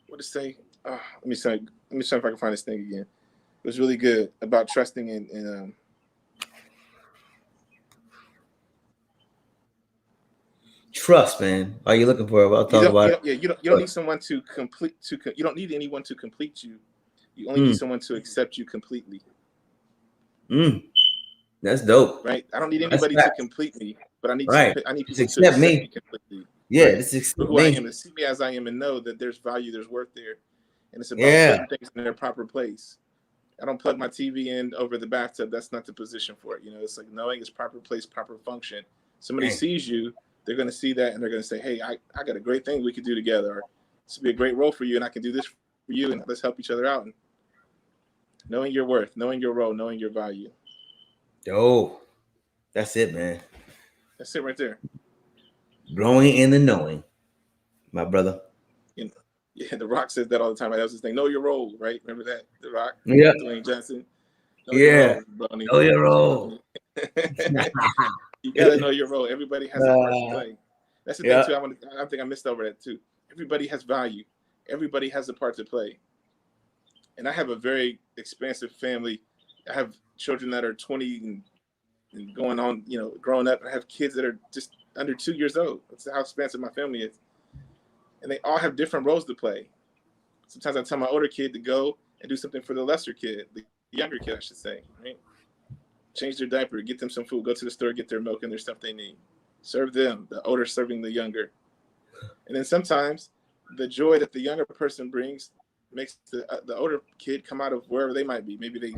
what to say? Let me see if I can find this thing again. It was really good about trusting and trust, man. Are you looking for it? I'll talk about it. You don't need someone to complete you don't need anyone to complete you. You only need someone to accept you completely. That's dope. Right? I don't need anybody to complete me, but I need people to accept me completely. Yeah, right? this is For who I am, and see me as I am, and know that there's value, there's worth there, and it's about putting things in their proper place. I don't plug my TV in over the bathtub. That's not the position for it. You know, it's like knowing its proper place, proper function. Somebody sees you, they're going to see that, and they're going to say, hey, I got a great thing we could do together. Or this would be a great role for you, and I can do this for you, and let's help each other out. And knowing your worth, knowing your role, knowing your value. Oh, that's it, man. That's it right there. Growing in the knowing, my brother. Yeah, The Rock says that all the time. Right? That was his thing. Know your role, right? Remember that? The Rock? Yeah. Dwayne Johnson. Know your role, Know your role. You gotta know your role. Everybody has a part to play. That's the thing too. I think I missed over that too. Everybody has value. Everybody has a part to play. And I have a very expansive family. I have children that are 20 and going on, you know, growing up. I have kids that are just under 2 years old. That's how expansive my family is. And they all have different roles to play. Sometimes I tell my older kid to go and do something for the lesser kid, the younger kid, I should say, right? Change their diaper, get them some food, go to the store, get their milk and their stuff they need. Serve them, the older serving the younger. And then sometimes the joy that the younger person brings makes the older kid come out of wherever they might be. Maybe they,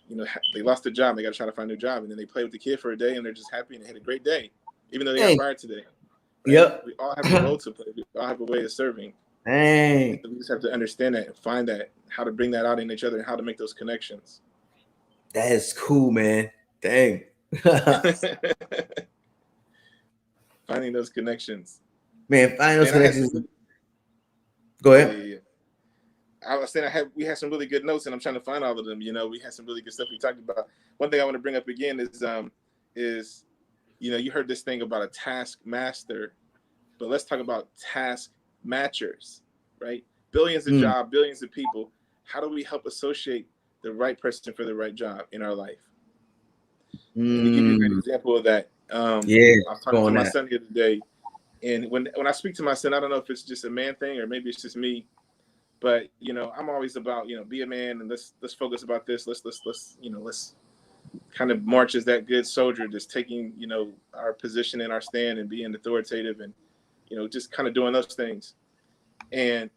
you know, they lost their job, they got to try to find a new job, and then they play with the kid for a day and they're just happy and they had a great day, even though they got fired today. Right? Yep. We all have a role to play. We all have a way of serving. Hey. We just have to understand that and find that, how to bring that out in each other and how to make those connections. That is cool, man. Dang. Finding those connections. Man, finding those connections. Go ahead. Yeah. I was saying we had some really good notes, and I'm trying to find all of them. You know, we had some really good stuff we talked about. One thing I want to bring up again is you know, you heard this thing about a task master, but let's talk about task matchers, right? Billions of jobs, billions of people. How do we help associate the right person for the right job in our life? And to give you a great example of that, I was talking to my son the other day, and when I speak to my son, I don't know if it's just a man thing or maybe it's just me, but you know, I'm always about, you know, be a man and let's focus about this. Let's kind of march as that good soldier, just taking, you know, our position and our stand and being authoritative and, you know, just kind of doing those things. And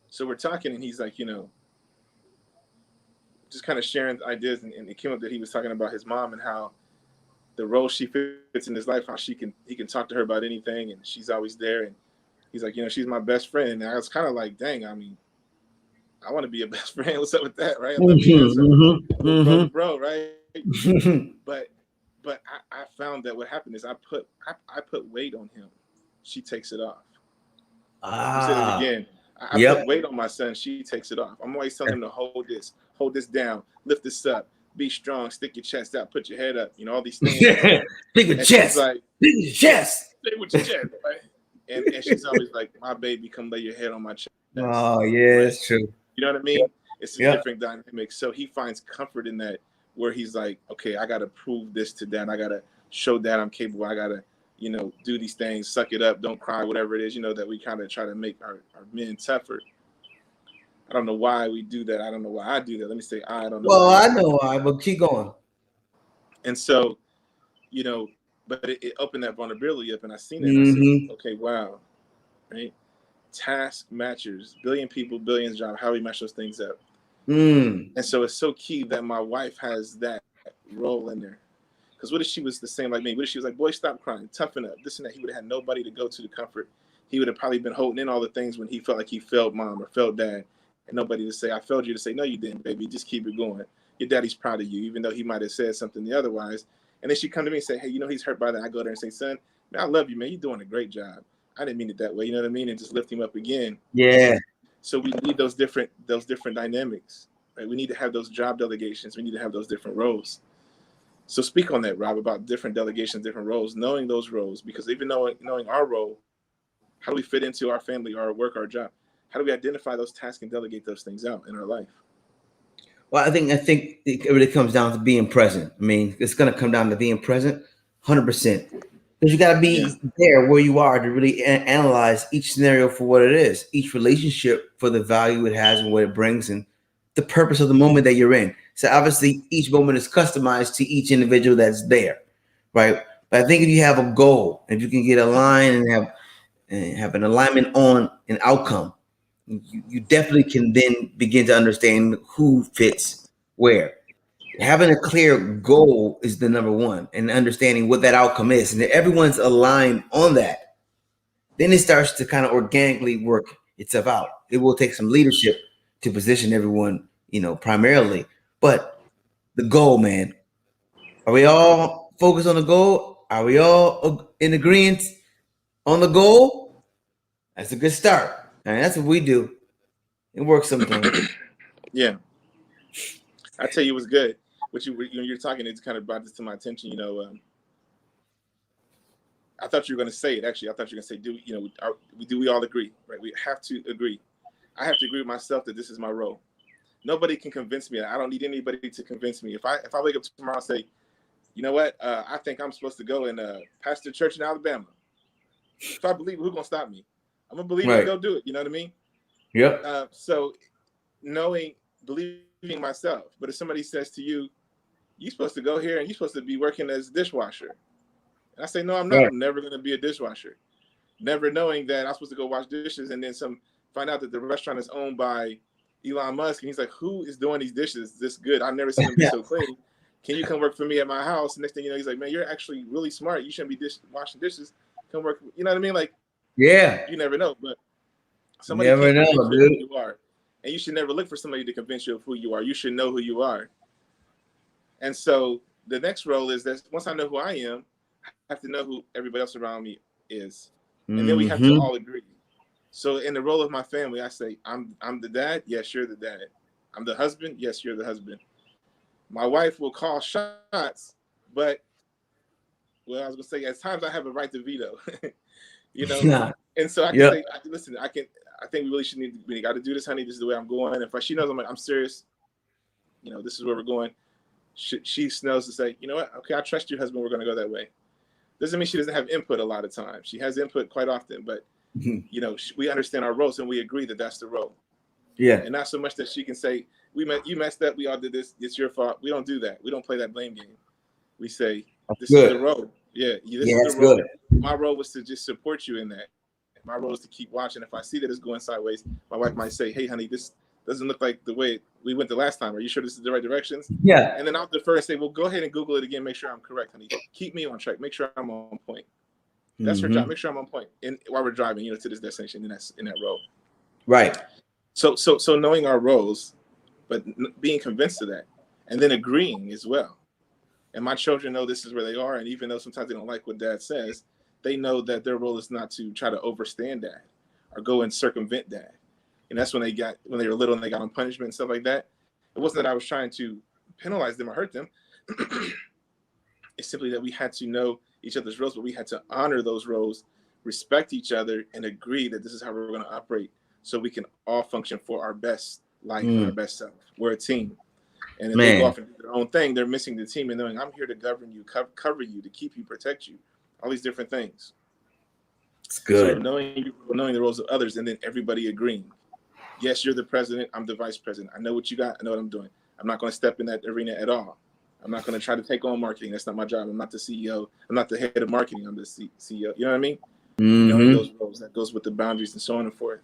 so we're talking, and he's like, you know, just kind of sharing ideas, and it came up that he was talking about his mom and how the role she fits in his life, how he can talk to her about anything, and she's always there. And he's like, she's my best friend. And I was kind of like, dang, I mean, I want to be a best friend. What's up with that, right? I love you as bro to bro, right? but I found that what happened is I put weight on him. She takes it off. You said it again. I put weight on my son. She takes it off. I'm always telling him to hold this down, lift this up, be strong, stick your chest out, put your head up. All these things. Stick with chest. Like, stick with your chest. Stick with your chest, right? And she's always like, my baby, come lay your head on my chest. Oh yeah, right? It's true. You know what I mean? It's a different dynamic. So he finds comfort in that, where he's like, okay, I got to prove this to dad. I got to show dad I'm capable. I got to, do these things, suck it up, don't cry, whatever it is, that we kind of try to make our men tougher. I don't know why we do that. I don't know why I do that. Let me say, I don't know. Well, I know why, but keep going. And so, but it opened that vulnerability up, and I seen it. And I said, okay, wow, right? Task matchers, billion people, billions job. How do we match those things up? And so it's so key that my wife has that role in there. Because what if she was the same like me? What if she was like, boy, stop crying, toughen up, this and that? He would have had nobody to go to comfort. He would have probably been holding in all the things when he felt like he failed mom or failed dad, and nobody to say, I failed you, to say, no, you didn't, baby. Just keep it going. Your daddy's proud of you, even though he might have said something otherwise. And then she come to me and say, hey, he's hurt by that. I go there and say, son, man, I love you, man. You're doing a great job. I didn't mean it that way. You know what I mean? And just lift him up again. Yeah. So we need those different dynamics, right? We need to have those job delegations. We need to have those different roles. So speak on that, Rob, about different delegations, different roles, knowing those roles, because even knowing our role, how do we fit into our family, our work, our job? How do we identify those tasks and delegate those things out in our life? Well, I think it really comes down to being present. I mean, it's going to come down to being present 100%. Because you got to be there where you are to really analyze each scenario for what it is, each relationship for the value it has and what it brings, and the purpose of the moment that you're in. So obviously, each moment is customized to each individual that's there, right? But I think if you have a goal, if you can get aligned and have an alignment on an outcome, you definitely can then begin to understand who fits where. Having a clear goal is the number one, and understanding what that outcome is. And if everyone's aligned on that, then it starts to kind of organically work itself out. It will take some leadership to position everyone, primarily. But the goal, man, are we all focused on the goal? Are we all in agreement on the goal? That's a good start. And that's what we do. It works sometimes. Yeah. I tell you, it was good. What you're talking, it's kind of brought this to my attention. I thought you were going to say it. Actually, I thought you were going to say, do we all agree? Right? We have to agree. I have to agree with myself that this is my role. Nobody can convince me. I don't need anybody to convince me. If I wake up tomorrow and say, you know what, I think I'm supposed to go and pastor a church in Alabama. If I believe it, who's going to stop me? I'm going to believe it and go do it. You know what I mean? Yep. So believing myself. But if somebody says to you, you're supposed to go here and you're supposed to be working as a dishwasher. And I say, no, I'm not. I'm never going to be a dishwasher. Never knowing that I'm supposed to go wash dishes, and then find out that the restaurant is owned by Elon Musk. And he's like, who is doing these dishes this good? I've never seen them be so clean. Can you come work for me at my house? Next thing you know, he's like, man, you're actually really smart. You shouldn't be washing dishes. Come work. You know what I mean? Like, yeah, you never know. But somebody never know, who you are. And you should never look for somebody to convince you of who you are. You should know who you are. And so the next role is that once I know who I am, I have to know who everybody else around me is. And then we have to all agree. So in the role of my family, I say, I'm the dad. Yes, you're the dad. I'm the husband. Yes, you're the husband. My wife will call shots, but I was gonna say, at times I have a right to veto. And so I can say, listen, I think we really we got to do this, honey. This is the way I'm going. If she knows I'm serious, this is where we're going. She knows to say, you know what? Okay, I trust your husband. We're going to go that way. Doesn't mean she doesn't have input a lot of times. She has input quite often, but we understand our roles and we agree that that's the role. Yeah. And not so much that she can say, you messed up. We all did this. It's your fault. We don't do that. We don't play that blame game. We say, this is the role. Yeah. This is the role. Good. My role was to just support you in that. My role is to keep watching. If I see that it's going sideways, my wife might say, hey, honey, this doesn't look like the way we went the last time. Are you sure this is the right directions? Yeah. And then I'll defer and say, well, go ahead and Google it again. Make sure I'm correct, honey. Keep me on track. Make sure I'm on point. That's her job. Make sure I'm on point. And while we're driving, to this destination in that role. Right. So knowing our roles, but being convinced of that, and then agreeing as well. And my children know this is where they are. And even though sometimes they don't like what dad says, they know that their role is not to try to overstand dad or go and circumvent dad. And that's when they were little and they got on punishment and stuff like that. It wasn't that I was trying to penalize them or hurt them. It's simply that we had to know each other's roles, but we had to honor those roles, respect each other, and agree that this is how we're going to operate so we can all function for our best life and our best self. We're a team. And if they go off and do their own thing, they're missing the team and knowing I'm here to govern you, cover you, to keep you, protect you, all these different things. It's good. So knowing the roles of others and then everybody agreeing. Yes, you're the president. I'm the vice president. I know what you got. I know what I'm doing. I'm not going to step in that arena at all. I'm not going to try to take on marketing. That's not my job. I'm not the CEO. I'm not the head of marketing. I'm the CEO. You know what I mean? Knowing those roles, that goes with the boundaries and so on and forth.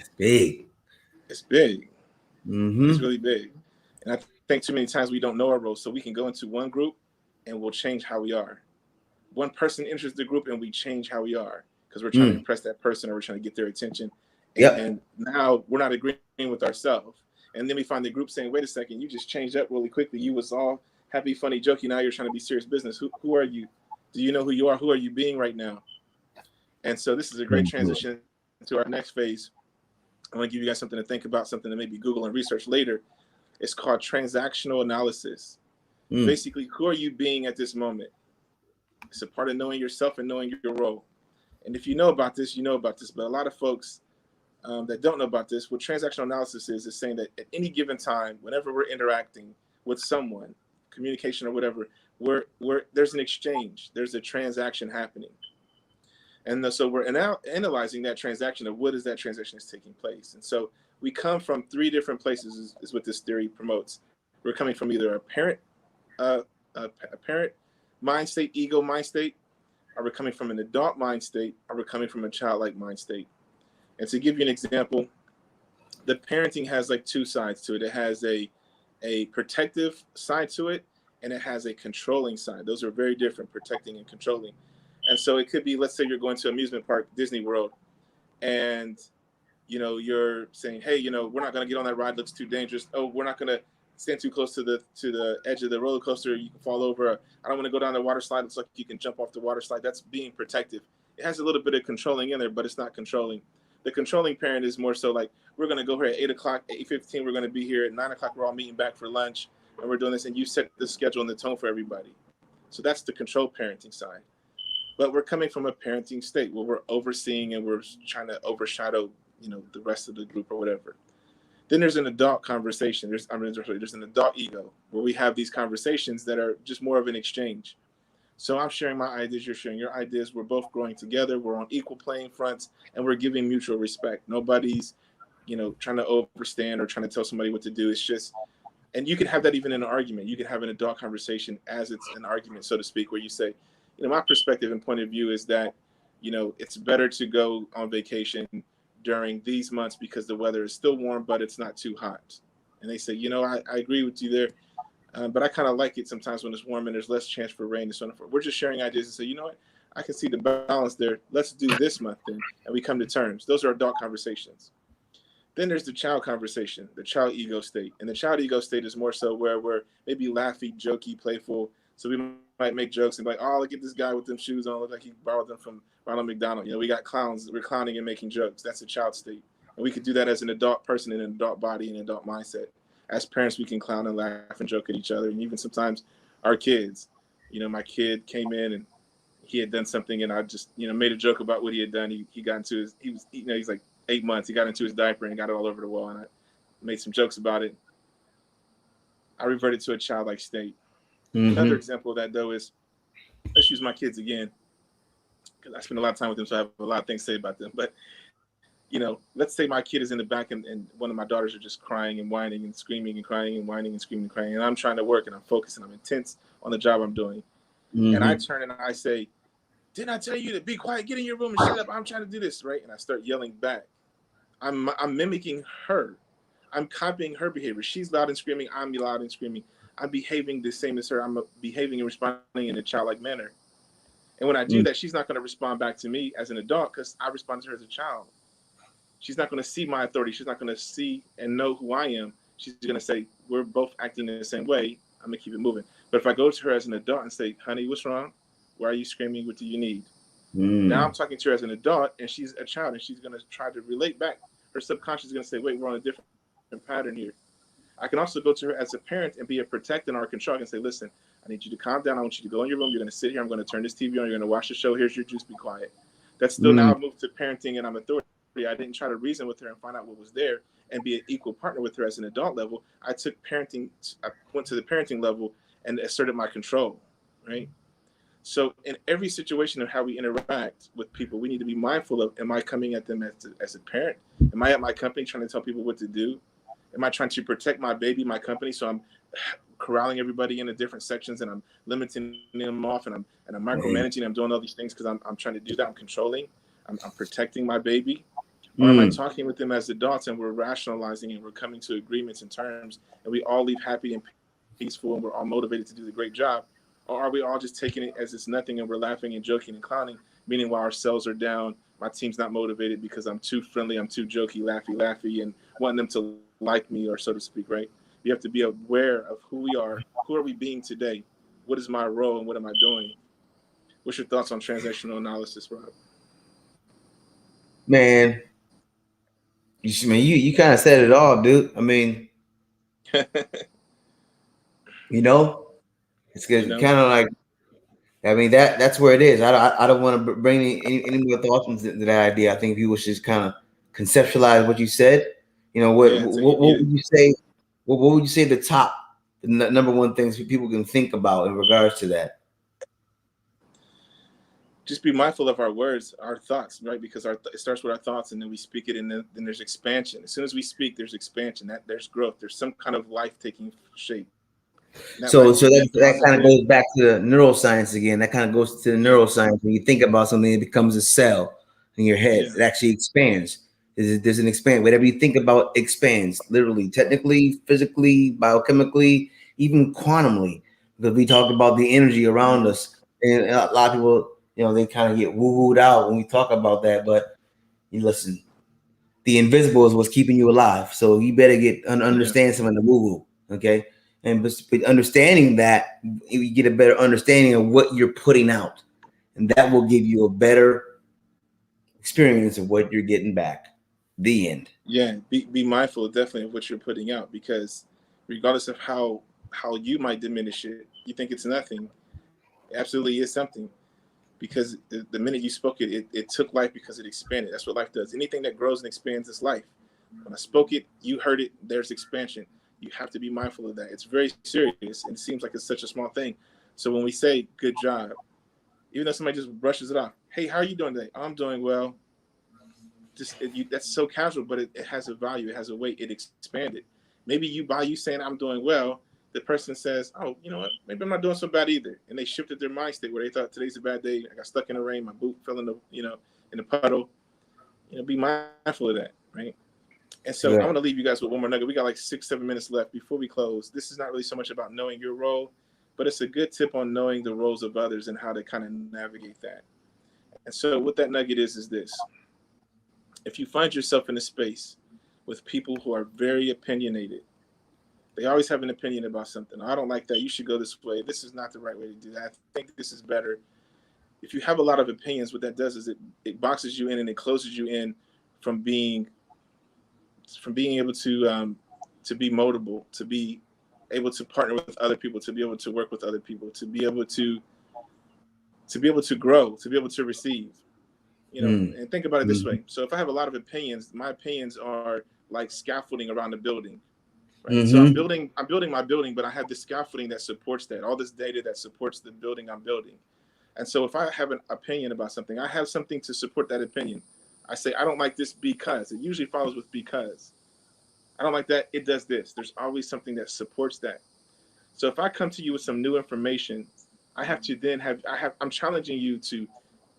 It's big. It's big. It's really big. And I think too many times we don't know our roles. So we can go into one group and we'll change how we are. One person enters the group and we change how we are because we're trying to impress that person or we're trying to get their attention. And now we're not agreeing with ourselves. And then we find the group saying, wait a second, you just changed up really quickly. You was all happy, funny, jokey. Now you're trying to be serious business. Who are you? Do you know who you are? Who are you being right now? And so this is a great transition to our next phase. I'm going to give you guys something to think about, something to maybe Google and research later. It's called transactional analysis. Basically, who are you being at this moment? It's a part of knowing yourself and knowing your role. And if you know about this, you know about this. But a lot of folks that don't know about this, what transactional analysis is saying that at any given time, whenever we're interacting with someone, communication or whatever, there's an exchange. There's a transaction happening. And so we're analyzing that transaction of what is that transaction is taking place. And so we come from three different places is what this theory promotes. We're coming from either a parent mind state, ego mind state, or we're coming from an adult mind state, or we're coming from a childlike mind state. And to give you an example, the parenting has like two sides to it. It has a protective side to it, and it has a controlling side. Those are very different, protecting and controlling. And so it could be, let's say you're going to amusement park, Disney World, and you're saying, hey, we're not going to get on that ride. It looks too dangerous. Oh, we're not going to stand too close to the edge of the roller coaster. You can fall over. I don't want to go down the water slide. It's like you can jump off the water slide. That's being protective. It has a little bit of controlling in there, but it's not controlling. The controlling parent is more so like, we're going to go here at 8 o'clock, 8:15. We're going to be here at 9 o'clock. We're all meeting back for lunch, and we're doing this. And you set the schedule and the tone for everybody. So that's the control parenting side. But we're coming from a parenting state where we're overseeing and we're trying to overshadow, the rest of the group or whatever. Then there's an adult conversation. There's an adult ego where we have these conversations that are just more of an exchange. So I'm sharing my ideas, you're sharing your ideas. We're both growing together. We're on equal playing fronts, and we're giving mutual respect. Nobody's, trying to overstand or trying to tell somebody what to do. It's just, and you can have that even in an argument. You can have an adult conversation as it's an argument, so to speak, where you say, my perspective and point of view is that, it's better to go on vacation during these months because the weather is still warm, but it's not too hot. And they say, I agree with you there. But I kind of like it sometimes when it's warm and there's less chance for rain and so on. We're just sharing ideas and say, you know what? I can see the balance there. Let's do this month then. And we come to terms. Those are adult conversations. Then there's the child conversation, the child ego state. And the child ego state is more so where we're maybe laughy, jokey, playful. So we might make jokes and be like, oh, look at this guy with them shoes on. Look like he borrowed them from Ronald McDonald. We got clowns. We're clowning and making jokes. That's a child state. And we could do that as an adult person in an adult body and an adult mindset. As parents, we can clown and laugh and joke at each other. And even sometimes our kids, my kid came in and he had done something and I just, made a joke about what he had done. He got into he's like 8 months. He got into his diaper and got it all over the wall. And I made some jokes about it. I reverted to a childlike state. Another example of that, though, is let's use my kids again, because I spend a lot of time with them, so I have a lot of things to say about them. But, let's say my kid is in the back and one of my daughters are just crying and whining and screaming and crying and whining and screaming and crying. And I'm trying to work and I'm focused and I'm intense on the job I'm doing. And I turn and I say, didn't I tell you to be quiet? Get in your room and shut up. I'm trying to do this, right? And I start yelling back. I'm mimicking her. I'm copying her behavior. She's loud and screaming. I'm loud and screaming. I'm behaving the same as her. I'm behaving and responding in a childlike manner. And when I do that, she's not going to respond back to me as an adult because I respond to her as a child. She's not going to see my authority. She's not going to see and know who I am. She's going to say, we're both acting the same way. I'm going to keep it moving. But if I go to her as an adult and say, honey, what's wrong? Why are you screaming? What do you need? Now I'm talking to her as an adult, and she's a child, and she's going to try to relate back. Her subconscious is going to say, wait, we're on a different pattern here. I can also go to her as a parent and be a protector or control and say, listen, I need you to calm down. I want you to go in your room. You're going to sit here. I'm going to turn this TV on. You're going to watch the show. Here's your juice. Be quiet. That's still now I've moved to parenting and I'm authority. I didn't try to reason with her and find out what was there and be an equal partner with her as an adult level. I took parenting. I went to the parenting level and asserted my control, right? So in every situation of how we interact with people, we need to be mindful of, am I coming at them as a parent? Am I at my company trying to tell people what to do? Am I trying to protect my baby, my company? So I'm corralling everybody into different sections and I'm limiting them off and I'm micromanaging. I'm doing all these things because I'm trying to do that. I'm controlling. I'm protecting my baby. Or am I talking with them as adults and we're rationalizing and we're coming to agreements and terms and we all leave happy and peaceful and we're all motivated to do the great job? Or are we all just taking it as it's nothing and we're laughing and joking and clowning, meaning while our cells are down, my team's not motivated because I'm too friendly, I'm too jokey, laughy, and wanting them to like me, or so to speak, right? You have to be aware of who we are. Who are we being today? What is my role and what am I doing? What's your thoughts on transactional analysis, Rob? Man, you kind of said it all, dude. I mean, it's good. Kind of like, I mean, that's where it is. I don't want to bring any more thoughts into that idea. I think people should just kind of conceptualize what you said. What would you say? What would you say the number one things people can think about in regards to that? Just be mindful of our words, our thoughts, right? Because it starts with our thoughts, and then we speak it, and then there's expansion. As soon as we speak, there's expansion. There's growth. There's some kind of life taking shape. So that kind of goes back to the neuroscience again. That kind of goes to the neuroscience. When you think about something, it becomes a cell in your head. Yeah. It actually expands. There's an expand. Whatever you think about expands, literally, technically, physically, biochemically, even quantumly. Because we talked about the energy around us, and a lot of people, they kind of get woo-wooed out when we talk about that. But you listen, the invisible is what's keeping you alive. So you better understand some of the woo-woo, okay? And but understanding that, you get a better understanding of what you're putting out, and that will give you a better experience of what you're getting back. The end. Yeah, be mindful definitely of what you're putting out, because regardless of how you might diminish it, you think it's nothing. It absolutely is something, because the minute you spoke it took life because it expanded. That's what life does. Anything that grows and expands is life. When I spoke it, you heard it, there's expansion. You have to be mindful of that. It's very serious, and it seems like it's such a small thing. So when we say good job, even though somebody just brushes it off, hey, how are you doing today? I'm doing well. That's so casual, but it has a value. It has a weight. It expanded. Maybe you saying I'm doing well, the person says, oh, you know what? Maybe I'm not doing so bad either. And they shifted their mind state where they thought today's a bad day. I got stuck in the rain. My boot fell in the puddle. Be mindful of that, right? And so I want to leave you guys with one more nugget. We got like 6-7 minutes left before we close. This is not really so much about knowing your role, but it's a good tip on knowing the roles of others and how to kind of navigate that. And so what that nugget is this. If you find yourself in a space with people who are very opinionated, they always have an opinion about something. I don't like that. You should go this way. This is not the right way to do that. I think this is better. If you have a lot of opinions, what that does is it boxes you in and it closes you in from being able to be moldable, to be able to partner with other people, to be able to work with other people, to be able to grow, to be able to receive. And think about it this way. So if I have a lot of opinions, my opinions are like scaffolding around the building. Right? So I'm building my building, but I have this scaffolding that supports that, all this data that supports the building I'm building. And so if I have an opinion about something, I have something to support that opinion. I say, I don't like this because. It usually follows with because. I don't like that. It does this. There's always something that supports that. So if I come to you with some new information, I have to then I'm challenging you to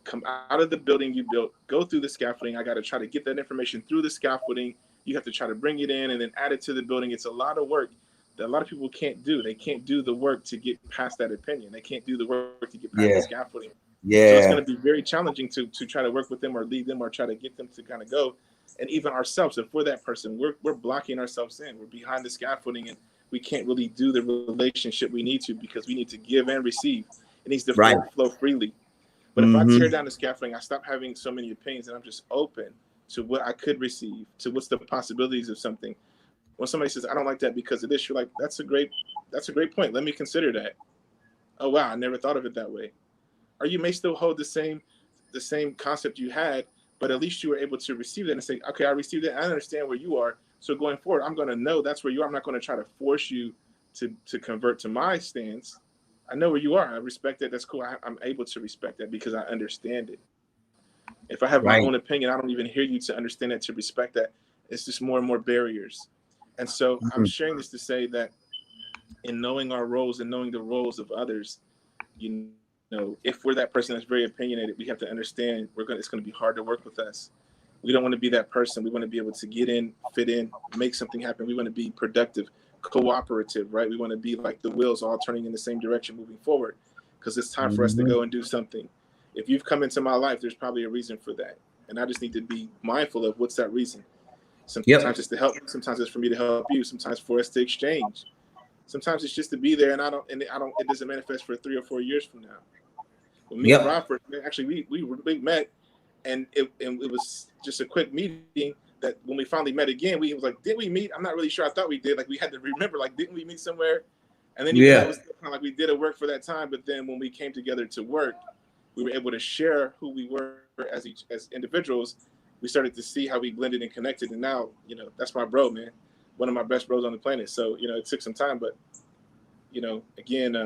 come out of the building you built, go through the scaffolding. I got to try to get that information through the scaffolding. You have to try to bring it in and then add it to the building. It's a lot of work that a lot of people can't do. They can't do the work to get past that opinion. They can't do the work to get past the Yeah. scaffolding. So it's Yeah. going to be very challenging to try to work with them or lead them or try to get them to kind of go. And even ourselves, and for that person, we're blocking ourselves in. We're behind the scaffolding, and we can't really do the relationship we need to, because we need to give and receive. It needs to Right. flow freely. But if I tear down the scaffolding, I stop having so many opinions, and I'm just open to what I could receive, to what's the possibilities of something. When somebody says, I don't like that because of this, you're like, that's a great point. Let me consider that. Oh wow, I never thought of it that way. Or you may still hold the same concept you had, but at least you were able to receive that and say, okay, I received it. I understand where you are. So going forward, I'm going to know that's where you are. I'm not going to try to force you to convert to my stance. I know where you are. I respect that. That's cool. I'm able to respect that because I understand it. If I have my own opinion, I don't even hear you to understand it, to respect that. It's just more and more barriers. And so I'm sharing this to say that in knowing our roles and knowing the roles of others, you know, if we're that person that's very opinionated, we have to understand it's going to be hard to work with us. We don't want to be that person. We want to be able to get in, fit in, make something happen. We want to be productive, cooperative, right? We want to be like the wheels all turning in the same direction moving forward, because it's time for us to go and do something. If you've come into my life, there's probably a reason for that. And I just need to be mindful of what's that reason. Sometimes it's to help you. Sometimes it's for me to help you. Sometimes for us to exchange. Sometimes it's just to be there, and it doesn't manifest for 3 or 4 years from now. When me and Rob first met, actually we met, and it was just a quick meeting. That when we finally met again, we was like, did we meet? I'm not really sure. I thought we did. Like, we had to remember, like, didn't we meet somewhere? And then that was kind of like we did a work for that time. But then when we came together to work, we were able to share who we were as individuals. We started to see how we blended and connected, and now, you know, that's my bro, man. One of my best bros on the planet. So, you know, it took some time, but, you know, again,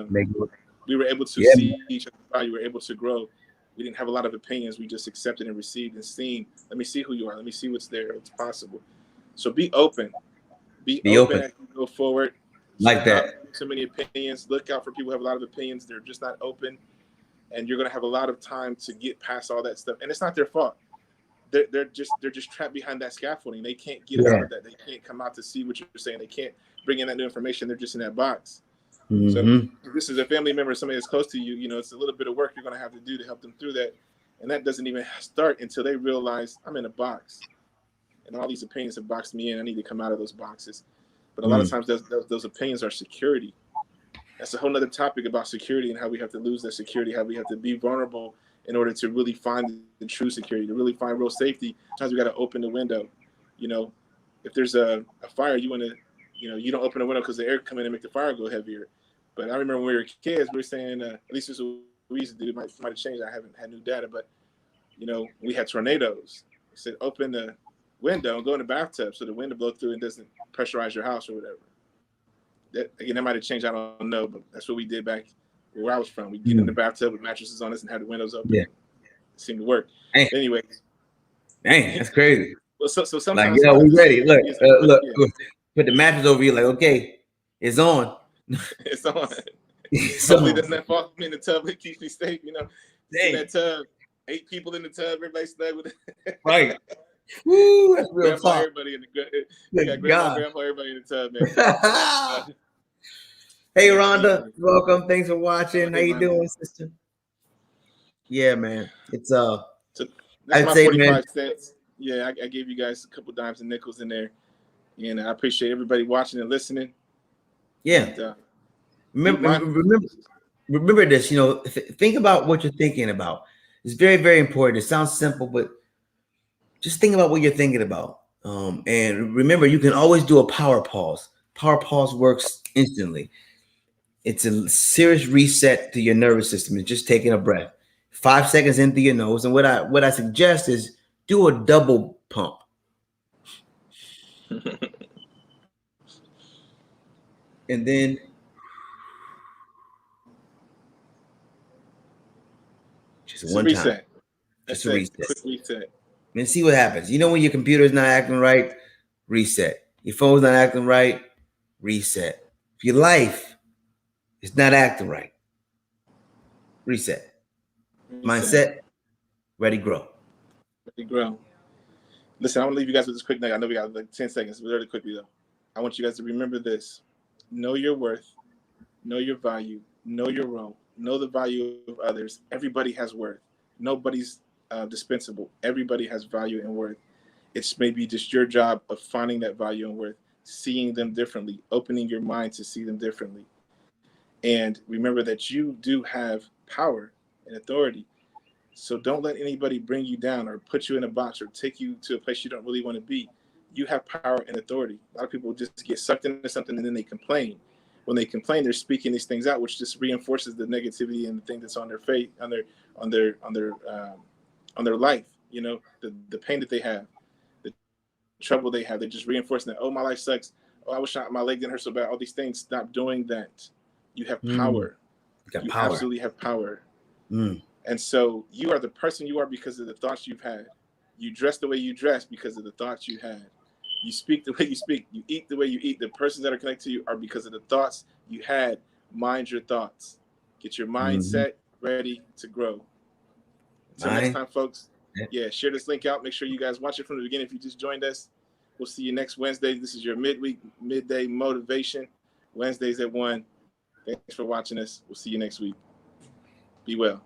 we were able to see each other's value. We were able to grow. We didn't have a lot of opinions. We just accepted and received and seen. Let me see who you are. Let me see what's there. What's possible. So be open. Be open as you go forward. Like that. So many opinions. Look out for people who have a lot of opinions. They're just not open. And you're going to have a lot of time to get past all that stuff. And it's not their fault. They're just trapped behind that scaffolding. They can't get out of that. They can't come out to see what you're saying. They can't bring in that new information. They're just in that box. So if this is a family member, somebody that's close to you, you know, it's a little bit of work you're going to have to do to help them through that. And that doesn't even start until they realize I'm in a box. And all these opinions have boxed me in. I need to come out of those boxes. But a lot of times those opinions are security. That's a whole nother topic about security and how we have to lose that security, how we have to be vulnerable in order to really find the true security, to really find real safety. Sometimes we got to open the window. You know, if there's a fire, you want to, you know, you don't open the window because the air come in and make the fire go heavier. But I remember when we were kids, we were saying, at least this is what we used to do. It might have changed. I haven't had new data, but, you know, we had tornadoes. We said, open the window and go in the bathtub so the wind will blow through and doesn't pressurize your house or whatever. That might have changed. I don't know, but that's what we did back where I was from. We get in the bathtub with mattresses on us and have the windows open. Yeah. It seemed to work. Anyway. Dang, that's crazy. Well, so sometimes, like, we ready. Look, put the mattress over you, like, okay, it's on. It's on. Hopefully it doesn't fall me in the tub. It keeps me safe, you know. In that tub, 8 people in the tub, everybody snug with it. Right. Woo, that's real grandpa, everybody in the grandpa, everybody in the tub, man. Hey, Rhonda, welcome. Thanks for watching. How you doing, sister? Yeah, man. It's so that's my 45 cents. Yeah, I gave you guys a couple dimes and nickels in there, and I appreciate everybody watching and listening. Yeah. And, remember this. You know, think about what you're thinking about. It's very, very important. It sounds simple, but just think about what you're thinking about. And remember, you can always do a power pause. Power pause works instantly. It's a serious reset to your nervous system. It's just taking a breath. 5 seconds in through your nose. And what I suggest is do a double pump. And then just one time. Just a reset. Quick reset. And see what happens. You know, when your computer's not acting right, reset. Your phone's not acting right, reset. If your life is not acting right, reset. Mindset, ready, grow. Ready, grow. Listen, I want to leave you guys with this quick nugget. I know we got like 10 seconds, but really quickly though. I want you guys to remember this. Know your worth, know your value, know your role, know the value of others. Everybody has worth. Nobody's dispensable. Everybody has value and worth. It's maybe just your job of finding that value and worth, seeing them differently, opening your mind to see them differently. And remember that you do have power and authority. So don't let anybody bring you down or put you in a box or take you to a place you don't really want to be. You have power and authority. A lot of people just get sucked into something and then they complain. When they complain, they're speaking these things out, which just reinforces the negativity and the thing that's on their face, on their life. You know, the pain that they have, the trouble they have. They're just reinforcing that. Oh, my life sucks. Oh, I wish my leg didn't hurt so bad. All these things. Stop doing that. You have power. You power. Absolutely have power. And so you are the person you are because of the thoughts you've had. You dress the way you dress because of the thoughts you had. You speak the way you speak. You eat the way you eat. The persons that are connected to you are because of the thoughts you had. Mind your thoughts. Get your mindset ready to grow. Until next time, folks. Yeah, share this link out. Make sure you guys watch it from the beginning if you just joined us. We'll see you next Wednesday. This is your midday motivation. Wednesdays at 1. Thanks for watching us. We'll see you next week. Be well.